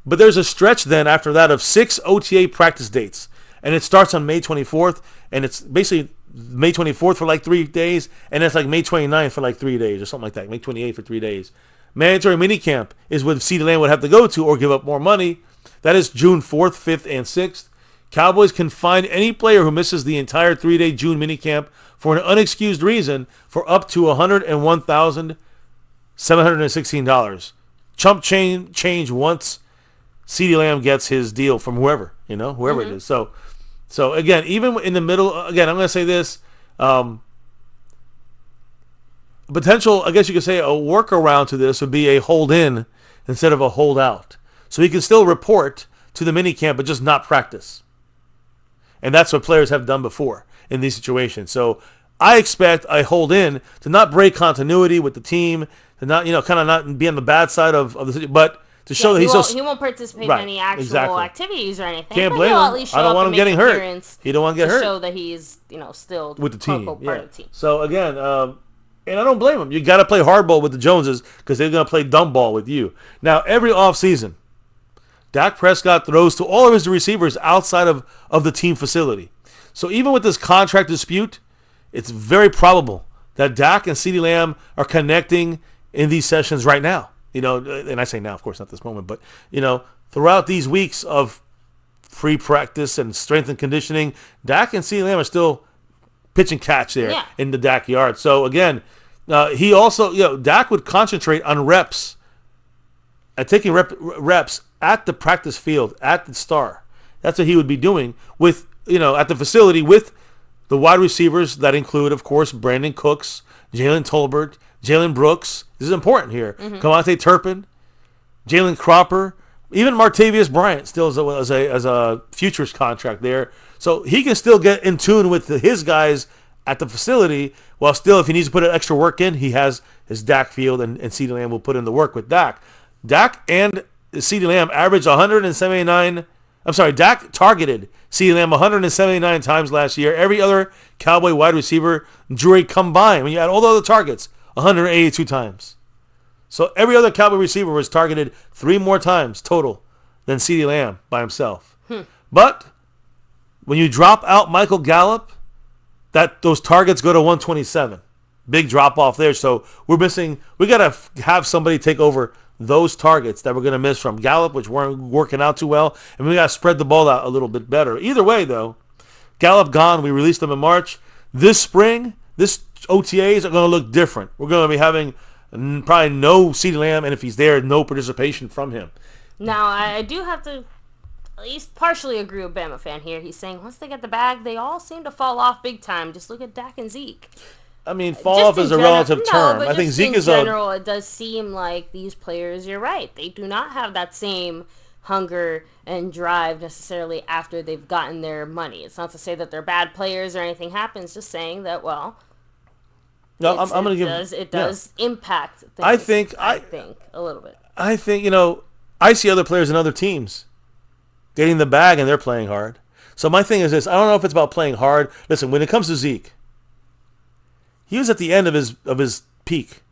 But there's a stretch then after that of 6 OTA practice dates. And it starts on May 24th, and it's basically May 24th for like 3 days, and it's like May 29th for like 3 days or something like that, May 28th for 3 days. Mandatory minicamp is what CeeDee Lamb would have to go to or give up more money. That is June 4th, 5th, and 6th. Cowboys can fine any player who misses the entire 3-day June minicamp for an unexcused reason for up to $101,716. Chump change once CeeDee Lamb gets his deal from whoever it is. So again, even in the middle, again, I'm going to say this, potential, I guess you could say a workaround to this would be a hold in instead of a hold out. So he can still report to the minicamp, but just not practice. And that's what players have done before in these situations. So I expect a hold in to not break continuity with the team, to not, kind of not be on the bad side of the city, but to show that he won't participate in any actual activities or anything. Can't blame him. I don't want him getting hurt. He don't want to get hurt. Show that he's, still with the team. Part of the team. So again, and I don't blame him. You got to play hardball with the Joneses because they're going to play dumb ball with you. Now, every offseason, Dak Prescott throws to all of his receivers outside of the team facility. So even with this contract dispute, it's very probable that Dak and CeeDee Lamb are connecting in these sessions right now. And I say now, of course, not this moment, but, throughout these weeks of free practice and strength and conditioning, Dak and CeeDee Lamb are still pitch and catch there in the Dak yard. So, again, he also, Dak would concentrate on reps, at taking reps at the practice field, at the Star. That's what he would be doing with, at the facility with the wide receivers that include, of course, Brandon Cooks, Jalen Tolbert, Jalen Brooks. This is important here. Kavontae Turpin, Jalen Cropper, even Martavius Bryant still as a futures contract there. So he can still get in tune with his guys at the facility, while still, if he needs to put an extra work in, he has his Dak field, and CeeDee Lamb will put in the work with Dak. Dak and CeeDee Lamb averaged 179. Dak targeted CeeDee Lamb 179 times last year. Every other Cowboy wide receiver drew a combined, when you add all the other targets, 182 times. So every other Cowboy receiver was targeted 3 more times total than CeeDee Lamb by himself. But when you drop out Michael Gallup, those targets go to 127. Big drop off there. So we got to have somebody take over those targets that we're going to miss from Gallup, which weren't working out too well, and we got to spread the ball out a little bit better. Either way, though, Gallup gone. We released them in March. This spring, this OTAs are going to look different. We're going to be having probably no CeeDee Lamb, and if he's there, no participation from him. Now, I do have to at least partially agree with Bama fan here. He's saying once they get the bag, they all seem to fall off big time. Just look at Dak and Zeke. I mean, fall off is a relative term. I think Zeke is in general, it does seem like these players, you're right, they do not have that same hunger and drive necessarily after they've gotten their money. It's not to say that they're bad players or anything happens, just saying that, well, no, I'm going to give it does impact things, I think a little bit. I think, I see other players in other teams getting the bag and they're playing hard. So my thing is this. I don't know if it's about playing hard. Listen, when it comes to Zeke, he was at the end of his peak.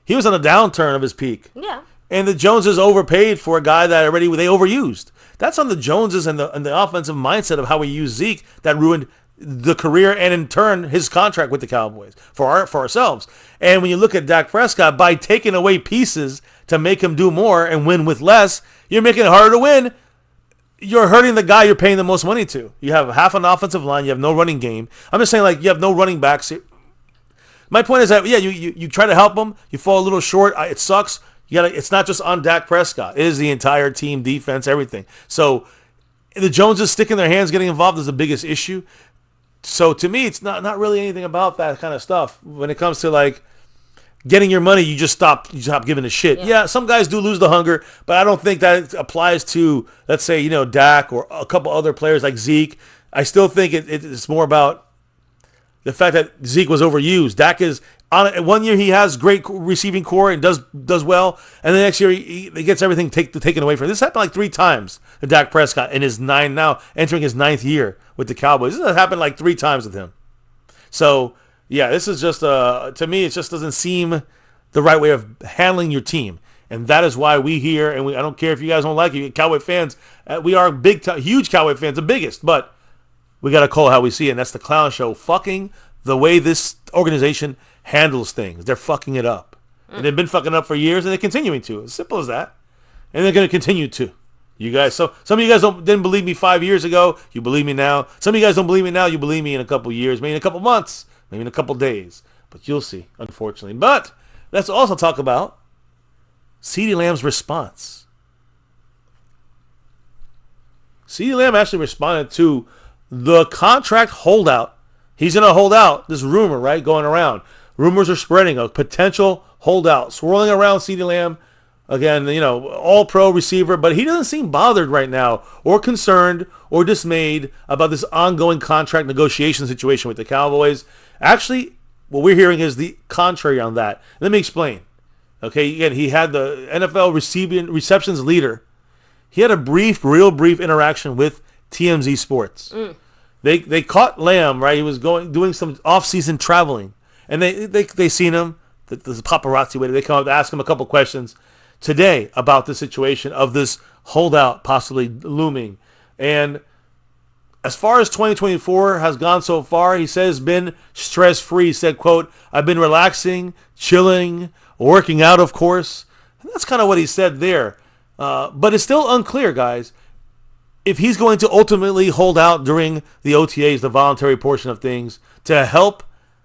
He was on a downturn of his peak. Yeah. And the Joneses overpaid for a guy that already they overused. That's on the Joneses and the offensive mindset of how we use Zeke that ruined the career and in turn his contract with the Cowboys for ourselves. And when you look at Dak Prescott, by taking away pieces to make him do more and win with less, you're making it harder to win. You're hurting the guy you're paying the most money to. You have half an offensive line. You have no running game. I'm just saying, like, you have no running backs. My point is that, yeah, you try to help him. You fall a little short. It sucks. It's not just on Dak Prescott. It is the entire team, defense, everything. So the Joneses sticking their hands, getting involved is the biggest issue. So to me, it's not really anything about that kind of stuff. When it comes to like getting your money, you just stop giving a shit. Yeah, some guys do lose the hunger, but I don't think that applies to, let's say, Dak or a couple other players like Zeke. I still think it's more about the fact that Zeke was overused. Dak is on 1 year he has great receiving core and does well, and the next year he gets everything taken away from him. This happened like 3 times to Dak Prescott in his entering his 9th year with the Cowboys. This has happened like 3 times with him. So yeah, this is just to me it just doesn't seem the right way of handling your team, and that is why we here and I don't care if you guys don't like it, Cowboy fans. We are huge Cowboy fans, the biggest, but we got to call it how we see it, and that's the clown show fucking the way this organization handles things. They're fucking it up. And they've been fucking up for years, and they're continuing to. As simple as that. And they're going to continue to. You guys, so some of you guys didn't believe me 5 years ago. You believe me now. Some of you guys don't believe me now. You believe me in a couple years, maybe in a couple months, maybe in a couple days. But you'll see, unfortunately. But let's also talk about CeeDee Lamb's response. CeeDee Lamb actually responded to the contract holdout. He's going to hold out. This rumor, right, going around. Rumors are spreading. A potential holdout. Swirling around CeeDee Lamb. Again, all-pro receiver. But he doesn't seem bothered right now or concerned or dismayed about this ongoing contract negotiation situation with the Cowboys. Actually, what we're hearing is the contrary on that. Let me explain. Okay, again, he had the NFL receptions leader. He had a real brief interaction with TMZ Sports. They caught Lamb, right? He was doing some off-season traveling, and they seen him. The paparazzi waited. They come up to ask him a couple questions today about the situation of this holdout possibly looming. And as far as 2024 has gone so far, he says been stress-free. He said, quote, "I've been relaxing, chilling, working out, of course." And that's kind of what he said there. But it's still unclear, guys, if he's going to ultimately hold out during the OTAs, the voluntary portion of things, to help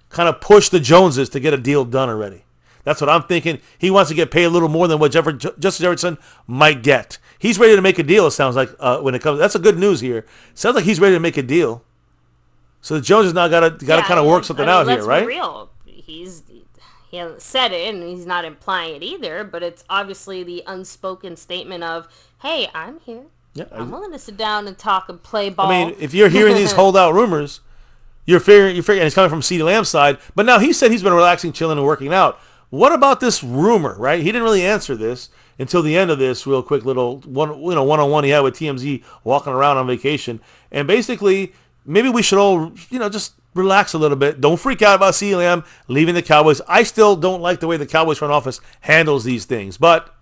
kind of push the Joneses to get a deal done already. That's what I'm thinking. He wants to get paid a little more than what Justin Jefferson might get. He's ready to make a deal, it sounds like, when it comes. That's the good news here. Sounds like he's ready to make a deal. So the Joneses now got to kind of work something out here, right? Let's be real. He hasn't said it, and he's not implying it either, but it's obviously the unspoken statement of, hey, I'm here. Yeah, I'm willing to sit down and talk and play ball. I mean, if you're hearing these holdout rumors, you're figuring, and it's coming from CeeDee Lamb's side, but now he said he's been relaxing, chilling, and working out. What about this rumor, right? He didn't really answer this until the end of this real quick little one-on-one he had with TMZ walking around on vacation. And basically, maybe we should all, just relax a little bit. Don't freak out about CeeDee Lamb leaving the Cowboys. I still don't like the way the Cowboys front office handles these things, but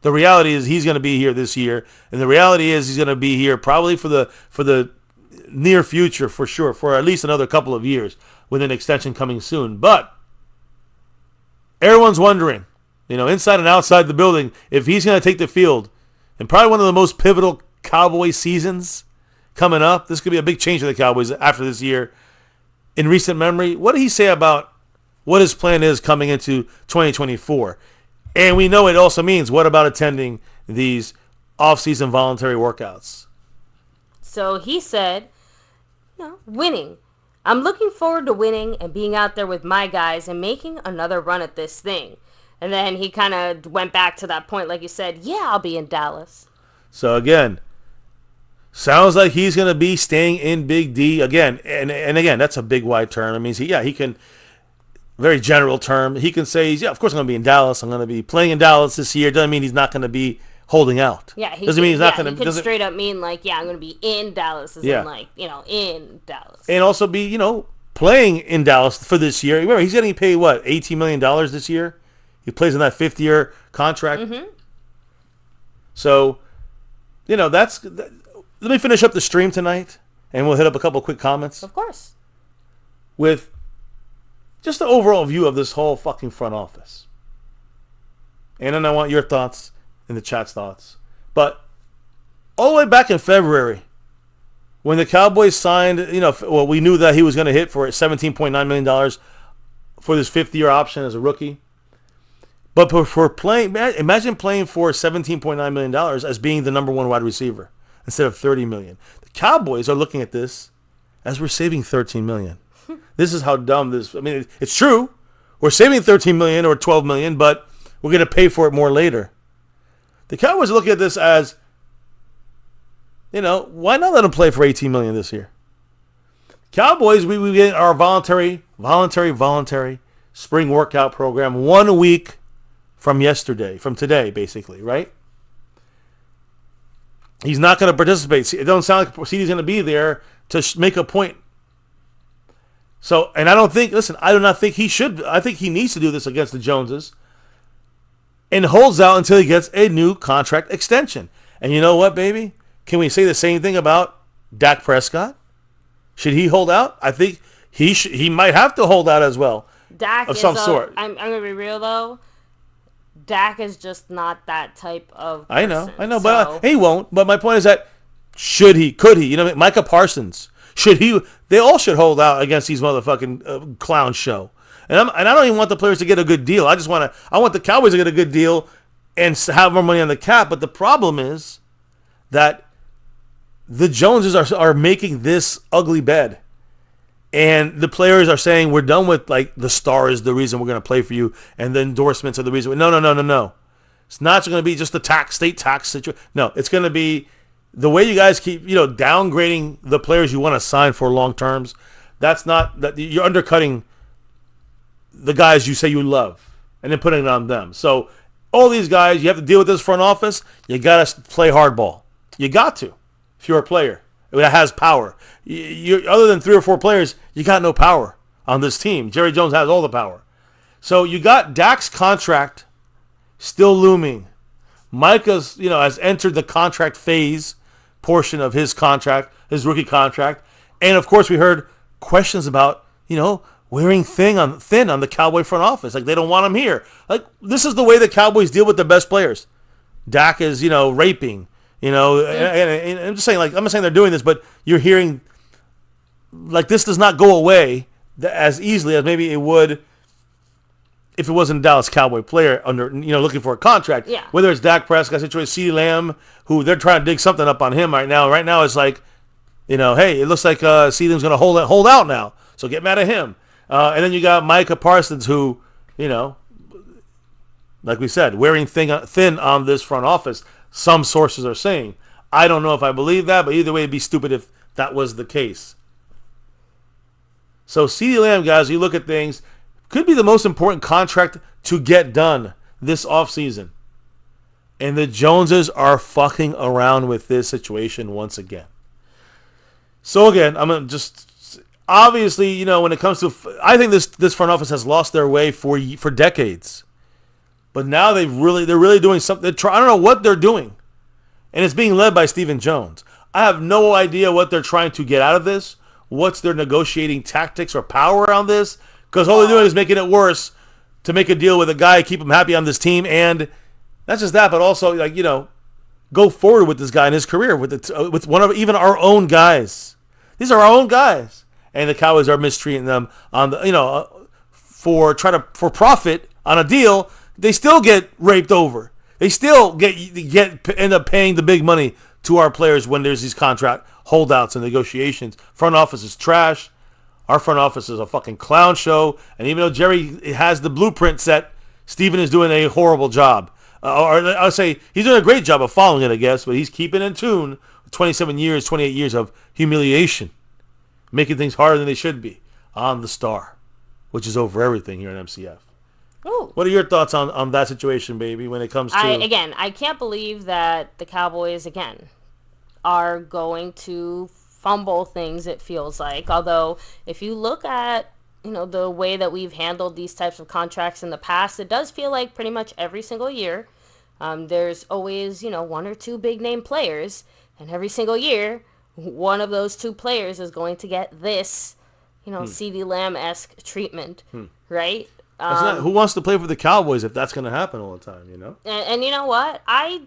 the reality is he's going to be here this year, and the reality is he's going to be here probably for the near future for sure, for at least another couple of years with an extension coming soon. But everyone's wondering, inside and outside the building, if he's going to take the field in probably one of the most pivotal Cowboy seasons coming up. This could be a big change for the Cowboys after this year. In recent memory, what did he say about what his plan is coming into 2024? And we know it also means, what about attending these off-season voluntary workouts? So he said, winning. I'm looking forward to winning and being out there with my guys and making another run at this thing. And then he kind of went back to that point, like you said, yeah, I'll be in Dallas. So again, sounds like he's going to be staying in Big D again. And again, that's a big wide term. It means he can, very general term, he can say, yeah, of course I'm going to be in Dallas. I'm going to be playing in Dallas this year. Doesn't mean he's not going to be holding out. Yeah, he doesn't mean he's not going to. He could straight up mean like, yeah, I'm going to be in Dallas, as in like, in Dallas, and also be playing in Dallas for this year. Remember, he's getting paid what, $18 million this year. He plays in that 5th-year contract. Mm-hmm. So, let me finish up the stream tonight, and we'll hit up a couple quick comments. Of course. With just the overall view of this whole fucking front office. And then I want your thoughts and the chat's thoughts. But all the way back in February, when the Cowboys signed, we knew that he was going to hit for $17.9 million for this 5th-year option as a rookie. But for playing, imagine playing for $17.9 million as being the number 1 wide receiver instead of $30 million. The Cowboys are looking at this as we're saving $13 million. This is how dumb this. I mean, it's true. We're saving $13 million or $12 million, but we're going to pay for it more later. The Cowboys are looking at this as, why not let him play for $18 million this year? Cowboys, we get our voluntary spring workout program 1 week from today, basically, right? He's not going to participate. It doesn't sound like CeeDee's going to be there to make a point. So, and I do not think he should. I think he needs to do this against the Joneses and holds out until he gets a new contract extension. And you know what, baby? Can we say the same thing about Dak Prescott? Should he hold out? I think he might have to hold out as well. Dak of some sort. I'm going to be real, though. Dak is just not that type of person. I know, but he won't. But my point is that should he? Could he? Micah Parsons. Should he? They all should hold out against these motherfucking clown show. And I don't even want the players to get a good deal. I want the Cowboys to get a good deal and have more money on the cap. But the problem is that the Joneses are making this ugly bed. And the players are saying, we're done with, the star is the reason we're going to play for you, and the endorsements are the reason. No. It's not going to be just the state tax situation. No, it's going to be the way you guys keep, downgrading the players you want to sign for long terms. That's not, that you're undercutting the guys you say you love and then putting it on them. So all these guys, you have to deal with this front office. You got to play hardball. You got to, if you're a player that has power. You other than 3 or 4 players, you got no power on this team. Jerry Jones has all the power. So you got Dak's contract still looming. Micah's, has entered the contract phase portion of his contract, his rookie contract. And of course we heard questions about, wearing thin on the Cowboy front office. Like they don't want him here. Like this is the way the Cowboys deal with the best players. Dak is, raping. And I'm just saying, I'm not saying they're doing this, but you're hearing, this does not go away as easily as maybe it would if it wasn't a Dallas Cowboy player looking for a contract. Yeah. Whether it's Dak Prescott situation, CeeDee Lamb, who they're trying to dig something up on him right now. Right now it's like, hey, it looks like CeeDee Lamb's going to hold out now, so get mad at him. And then you got Micah Parsons, who, like we said, wearing thin on this front office. Some sources are saying. I don't know if I believe that, but either way, it'd be stupid if that was the case. So CeeDee Lamb, guys, you look at things, could be the most important contract to get done this offseason. And the Joneses are fucking around with this situation once again. So again, I'm going to just, obviously, when it comes to, I think this front office has lost their way for decades. But now they're really doing something. I don't know what they're doing. And it's being led by Stephen Jones. I have no idea what they're trying to get out of this. What's their negotiating tactics or power on this? Because all they're doing is making it worse to make a deal with a guy, keep him happy on this team. And not just that, but also, go forward with this guy in his career with one of even our own guys. These are our own guys. And the Cowboys are mistreating them on the, for profit on a deal. They still get raped over. They still end up paying the big money to our players when there's these contract holdouts and negotiations. Front office is trash. Our front office is a fucking clown show. And even though Jerry has the blueprint set, Steven is doing a horrible job. Or I would say he's doing a great job of following it, I guess, but he's keeping in tune 27 years, 28 years of humiliation, making things harder than they should be on the star, which is over everything here in MCF. Ooh. What are your thoughts on that situation, baby, when it comes to... I can't believe that the Cowboys, again, are going to fumble things, it feels like. Although, if you look at, the way that we've handled these types of contracts in the past, it does feel like pretty much every single year, there's always, one or two big-name players, and every single year, one of those two players is going to get this, CeeDee Lamb-esque treatment, right? Who wants to play for the Cowboys if that's going to happen all the time, And you know what? I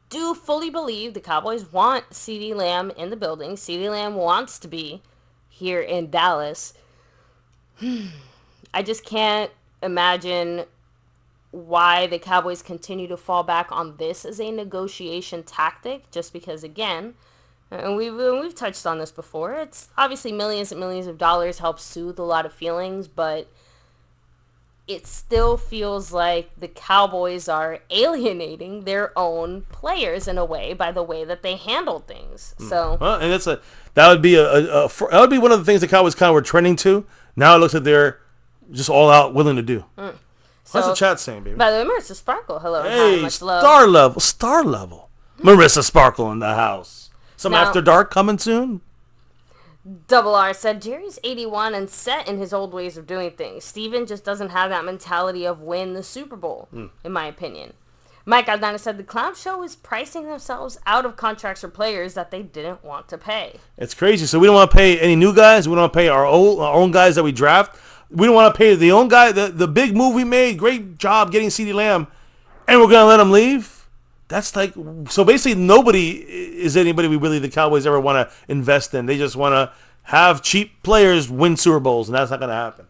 do fully believe the Cowboys want CeeDee Lamb in the building. CeeDee Lamb wants to be here in Dallas. I just can't imagine why the Cowboys continue to fall back on this as a negotiation tactic, just because, again, and we've touched on this before, it's obviously millions and millions of dollars, helps soothe a lot of feelings, but it still feels like the Cowboys are alienating their own players in a way by the way that they handle things. So, and that would be that would be one of the things the Cowboys kind of were trending to. Now it looks like they're just all out willing to do. What's the chat saying, baby? By the way, Marissa Sparkle, hello. Hey, hi, much love. Star level. Marissa Sparkle in the house. Some After Dark coming soon. Double R said, Jerry's 81 and set in his old ways of doing things. Steven just doesn't have that mentality of win the Super Bowl, in my opinion. Mike Aldana said, the Clown Show is pricing themselves out of contracts for players that they didn't want to pay. It's crazy. So we don't want to pay any new guys. We don't want to pay our own guys that we draft. We don't want to pay the own guy, the big move we made. Great job getting CeeDee Lamb. And we're going to let him leave? That's like, so basically nobody is anybody the Cowboys ever want to invest in. They just want to have cheap players win Super Bowls, and that's not going to happen.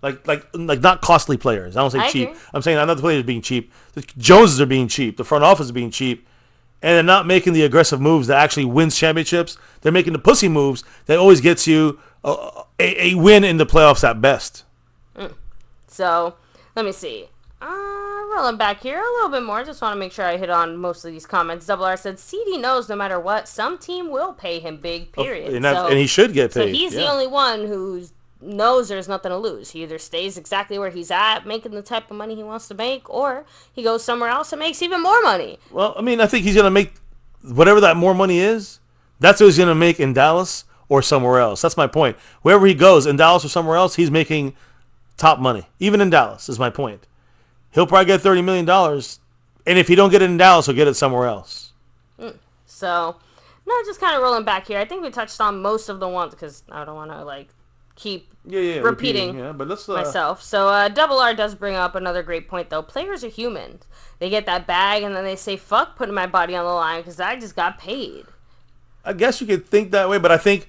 Like not costly players. I don't say cheap. I'm saying not the players being cheap. The Joneses are being cheap. The front office is being cheap. And they're not making the aggressive moves that actually wins championships. They're making the pussy moves that always gets you a win in the playoffs at best. So, let me see. Rolling back here a little bit more. Just want to make sure I hit on most of these comments. Double R said, CeeDee knows no matter what, some team will pay him big, period. And he should get paid. So he's the only one who knows there's nothing to lose. He either stays exactly where he's at, making the type of money he wants to make, or he goes somewhere else and makes even more money. Well, I mean, I think he's going to make whatever that more money is. That's what he's going to make in Dallas or somewhere else. That's my point. Wherever he goes, in Dallas or somewhere else, he's making top money. Even in Dallas is my point. He'll probably get $30 million, and if he don't get it in Dallas, he'll get it somewhere else. So, no, just kind of rolling back here. I think we touched on most of the ones because I don't want to keep repeating but let's, myself. So, Double R does bring up another great point, though. Players are human. They get that bag, and then they say, fuck putting my body on the line because I just got paid. I guess you could think that way, but I think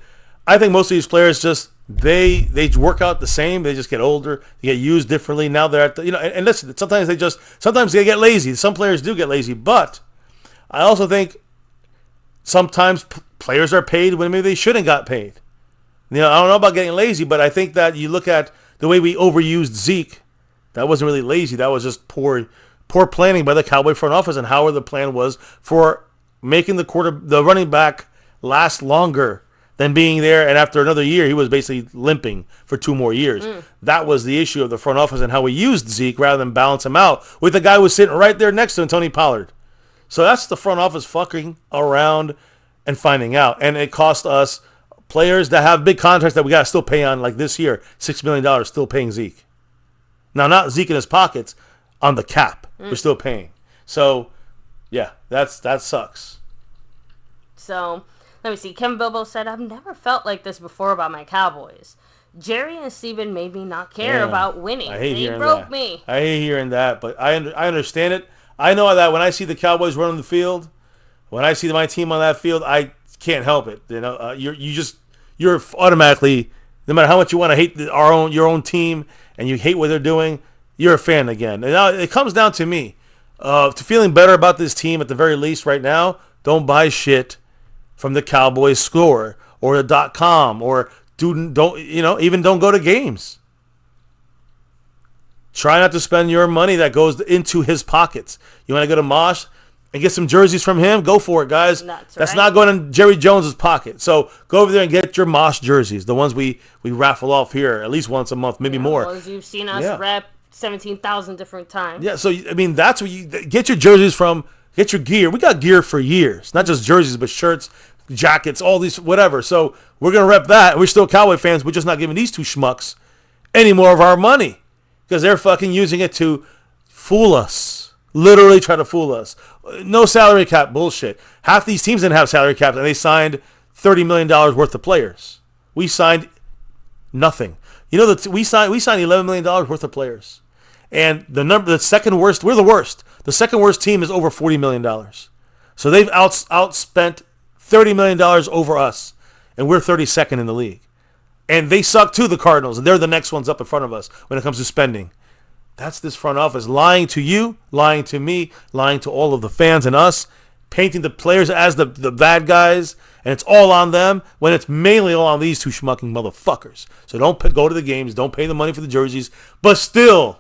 most of these players just they work out the same. They just get older. They get used differently. Now they're at the, and listen, sometimes they get lazy. Some players do get lazy, but I also think sometimes players are paid when maybe they shouldn't got paid. I don't know about getting lazy, but I think that you look at the way we overused Zeke. That wasn't really lazy. That was just poor planning by the Cowboy front office and how the plan was for making the running back last longer than being there, and after another year, he was basically limping for 2 more years. That was the issue of the front office and how we used Zeke rather than balance him out with the guy who was sitting right there next to him, Tony Pollard. So that's the front office fucking around and finding out. And it cost us players that have big contracts that we got to still pay on, like this year, $6 million still paying Zeke. Now, not Zeke in his pockets, on the cap. We're still paying. So, yeah, that sucks. So, let me see. Kevin Bilbo said, I've never felt like this before about my Cowboys. Jerry and Steven made me not care about winning. They broke me. I hate hearing that, but I understand it. I know that when I see the Cowboys running the field, when I see my team on that field, I can't help it. You're automatically, no matter how much you want to hate your own team and you hate what they're doing, you're a fan again. And now it comes down to me, to feeling better about this team at the very least right now. Don't buy shit from the Cowboys score or the .com or even don't go to games. Try not to spend your money that goes into his pockets. You want to go to Mosh and get some jerseys from him? Go for it, guys. That's not going in Jerry Jones's pocket. So go over there and get your Mosh jerseys, the ones we raffle off here at least once a month, maybe more. As you've seen us rep 17,000 different times. Yeah, so, I mean, that's where you get your jerseys from, get your gear. We got gear for years. Not just jerseys, but shirts, jackets, all these, whatever. So we're going to rep that. We're still Cowboy fans. We're just not giving these two schmucks any more of our money because they're fucking using it to fool us. Literally try to fool us. No salary cap bullshit. Half these teams didn't have salary caps, and they signed $30 million worth of players. We signed nothing. You know that we signed $11 million worth of players. And the second worst, we're the worst. The second worst team is over $40 million. So they've outspent $30 million over us, and we're 32nd in the league. And they suck too, the Cardinals, and they're the next ones up in front of us when it comes to spending. That's this front office lying to you, lying to me, lying to all of the fans and us, painting the players as the bad guys, and it's all on them when it's mainly all on these two schmucking motherfuckers. So don't go to the games, don't pay the money for the jerseys, but still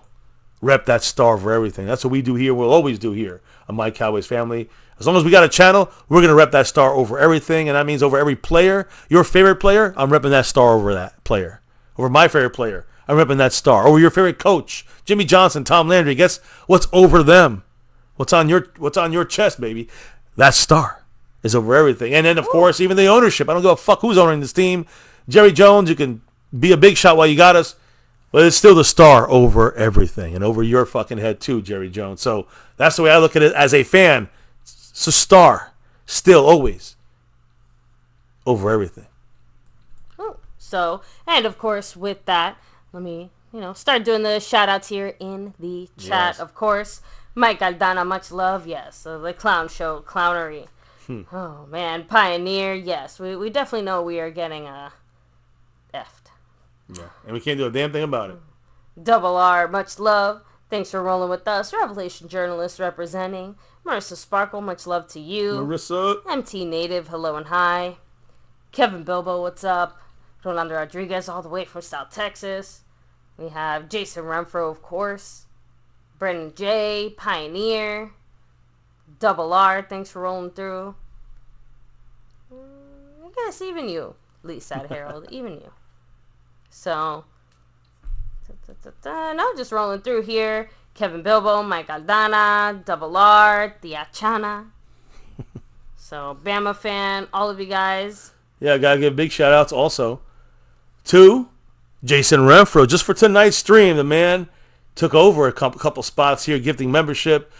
rep that star for everything. That's what we do here. We'll always do here on My Cowboys Family. As long as we got a channel, we're going to rep that star over everything, and that means over every player. Your favorite player, I'm repping that star over that player. Over my favorite player, I'm repping that star. Over your favorite coach, Jimmy Johnson, Tom Landry. Guess what's over them? What's on your chest, baby? That star is over everything. And then, of course, even the ownership. I don't give a fuck who's owning this team. Jerry Jones, you can be a big shot while you got us. But it's still the star over everything and over your fucking head too, Jerry Jones. So that's the way I look at it as a fan. It's a star, still, always, over everything. Oh, so, and of course, with that, let me, start doing the shout-outs here in the chat, Yes. of course. Mike Aldana, much love, yes. So the clown show, clownery. Oh, man. Pioneer, yes. We definitely know we are getting effed. Yeah, and we can't do a damn thing about it. Double R, much love. Thanks for rolling with us. Revelation journalist representing. Marissa Sparkle, much love to you. Marissa. MT Native, hello and hi. Kevin Bilbo, what's up? Rolando Rodriguez, all the way from South Texas. We have Jason Renfro, of course. Brendan J, Pioneer. Double R, thanks for rolling through. I guess even you, Lisa Harold, even you. So, no, just rolling through here. Kevin Bilbo, Mike Aldana, Double R, Diachana. So, Bama fan, all of you guys. Yeah, I gotta give big shout outs also to Jason Renfro. Just for tonight's stream, the man took over a couple spots here, gifting membership.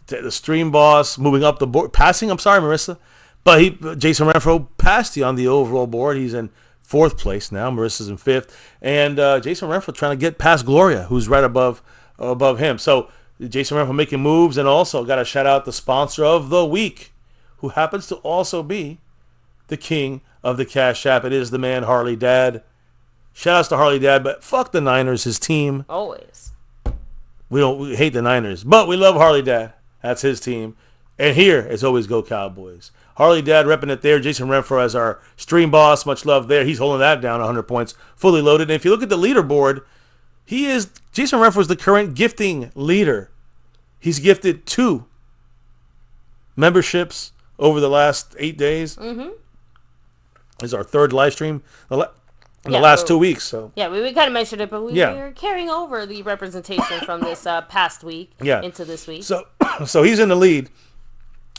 The stream boss, moving up the board, passing. I'm sorry, Marissa, but Jason Renfro passed you on the overall board. He's in 4th place now. Marissa's in 5th, and Jason Renfro trying to get past Gloria, who's right above him. So Jason Renfro making moves, and also got to shout out the sponsor of the week, who happens to also be the king of the Cash App. It is the man Harley Dad. Shout outs to Harley Dad, but fuck the Niners, his team. Always. We hate the Niners, but we love Harley Dad. That's his team. And here is always Go Cowboys. Harley Dad repping it there. Jason Renfro as our stream boss. Much love there. He's holding that down 100 points. Fully loaded. And if you look at the leaderboard, Jason Renfro is the current gifting leader. He's gifted 2 memberships over the last 8 days. Mm-hmm. This is our 3rd live stream in the last 2 weeks. So yeah, we kind of mentioned it, but we're carrying over the representation from this past week into this week. So he's in the lead.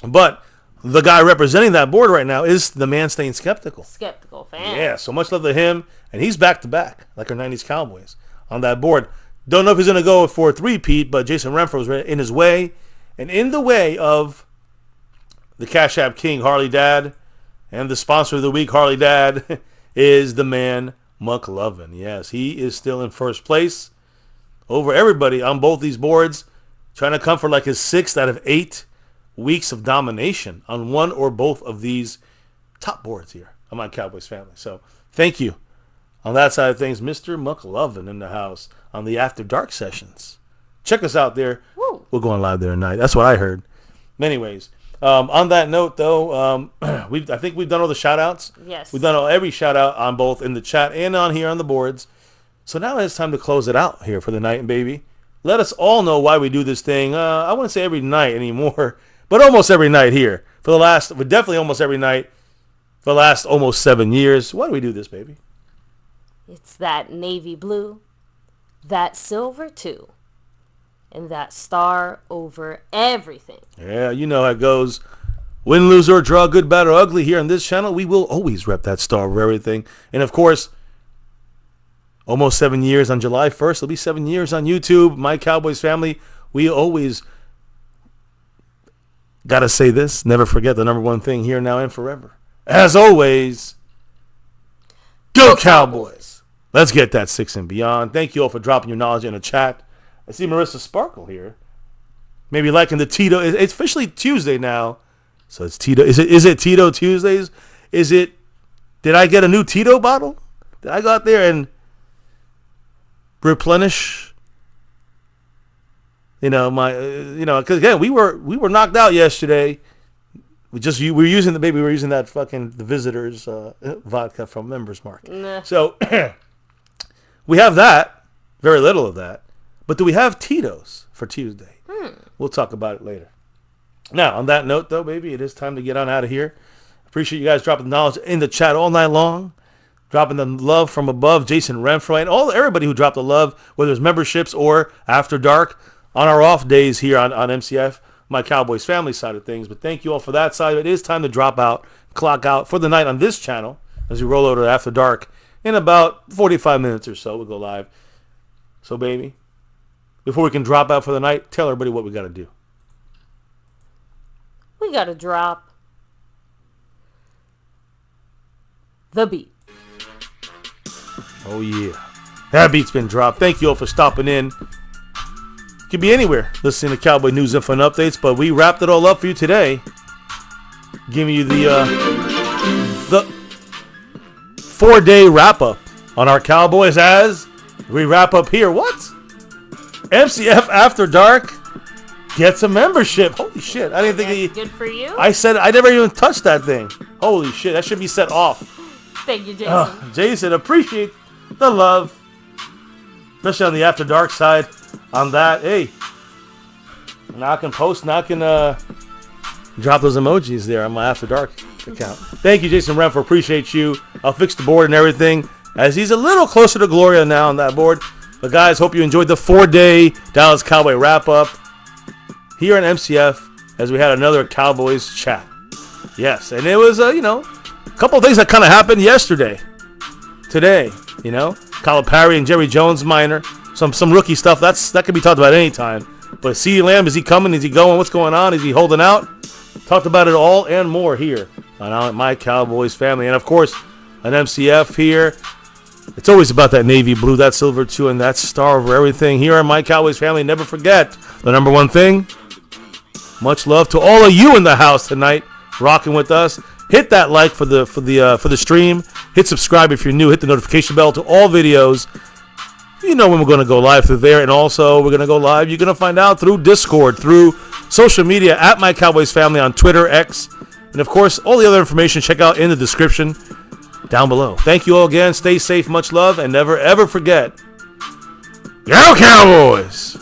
But the guy representing that board right now is the man staying skeptical. Skeptical fan. Yeah, so much love to him. And he's back-to-back, like our 90s Cowboys, on that board. Don't know if he's going to go for a 3-peat, but Jason Renfro's in his way. And in the way of the Cash App King, Harley Dad, and the sponsor of the week, Harley Dad, is the man McLovin. Yes, he is still in 1st place over everybody on both these boards, trying to come for like his 6th out of 8 weeks of domination on one or both of these top boards here on My Cowboys Family. So thank you on that side of things, Mr. McLovin in the house on the After Dark sessions. Check us out there. Woo. We're going live there tonight. That's what I heard. Anyways, on that note, though, I think we've done all the shout-outs. Yes. We've done every shout-out on both in the chat and on here on the boards. So now it's time to close it out here for the night, baby. Let us all know why we do this thing. I wouldn't say every night anymore, but almost every night here. Definitely almost every night for the last almost 7 years. Why do we do this, baby? It's that navy blue, that silver too, and that star over everything. Yeah, you know how it goes. Win, lose, or draw, good, bad, or ugly. Here on this channel, we will always rep that star over everything. And of course, almost 7 years on July 1st. It'll be 7 years on YouTube. My Cowboys family, we always got to say this. Never forget the number one thing here, now, and forever. As always, go Cowboys. Let's get that 6 and beyond. Thank you all for dropping your knowledge in the chat. I see Marissa Sparkle here. Maybe liking the Tito. It's officially Tuesday now. So it's Tito. Is it Tito Tuesdays? Did I get a new Tito bottle? Did I go out there and replenish? Because again, we were knocked out yesterday. We were using that fucking the visitors vodka from Members Market. Nah. So we have that, very little of that. But do we have Tito's for Tuesday? We'll talk about it later. Now, on that note, though, baby, it is time to get on out of here. Appreciate you guys dropping the knowledge in the chat all night long, dropping the love from above. Jason Renfro and everybody who dropped the love, whether it's memberships or After Dark, on our off days here on MCF, my Cowboys family side of things. But thank you all for that side. It is time to drop out, clock out for the night on this channel as we roll over to After Dark in about 45 minutes or so. We'll go live. So, baby, before we can drop out for the night, tell everybody what we got to do. We got to drop the beat. Oh, yeah. That beat's been dropped. Thank you all for stopping in. Could be anywhere listening to Cowboy news, info, and updates, but we wrapped it all up for you today. Giving you the 4-day wrap-up on our Cowboys as we wrap up here. What? MCF After Dark gets a membership. Holy shit. I didn't think good for you. I said I never even touched that thing. Holy shit. That should be set off. Thank you, Jason. Jason, appreciate the love. Especially on the After Dark side. On that, hey. Now I can drop those emojis there on my After Dark account. Thank you, Jason Renfro. Appreciate you. I'll fix the board and everything as he's a little closer to Gloria now on that board. But guys, hope you enjoyed the 4-day Dallas Cowboy wrap-up here on MCF as we had another Cowboys chat. Yes, and it was, a couple of things that kind of happened yesterday. Today, Calipari and Jerry Jones minor. Some rookie stuff. That can be talked about anytime. But CeeDee Lamb, is he coming? Is he going? What's going on? Is he holding out? Talked about it all and more here on My Cowboys Family. And, of course, an MCF here. It's always about that navy blue, that silver, too, and that star over everything. Here on My Cowboys Family, never forget the number one thing. Much love to all of you in the house tonight, rocking with us. Hit that like for the stream. Hit subscribe if you're new. Hit the notification bell to all videos. You know when we're going to go live through there. And also, we're going to go live. You're going to find out through Discord, through social media, at My Cowboys Family on Twitter, X. And, of course, all the other information, check out in the description down below. Thank you all again. Stay safe. Much love. And never, ever forget, Go Cowboys!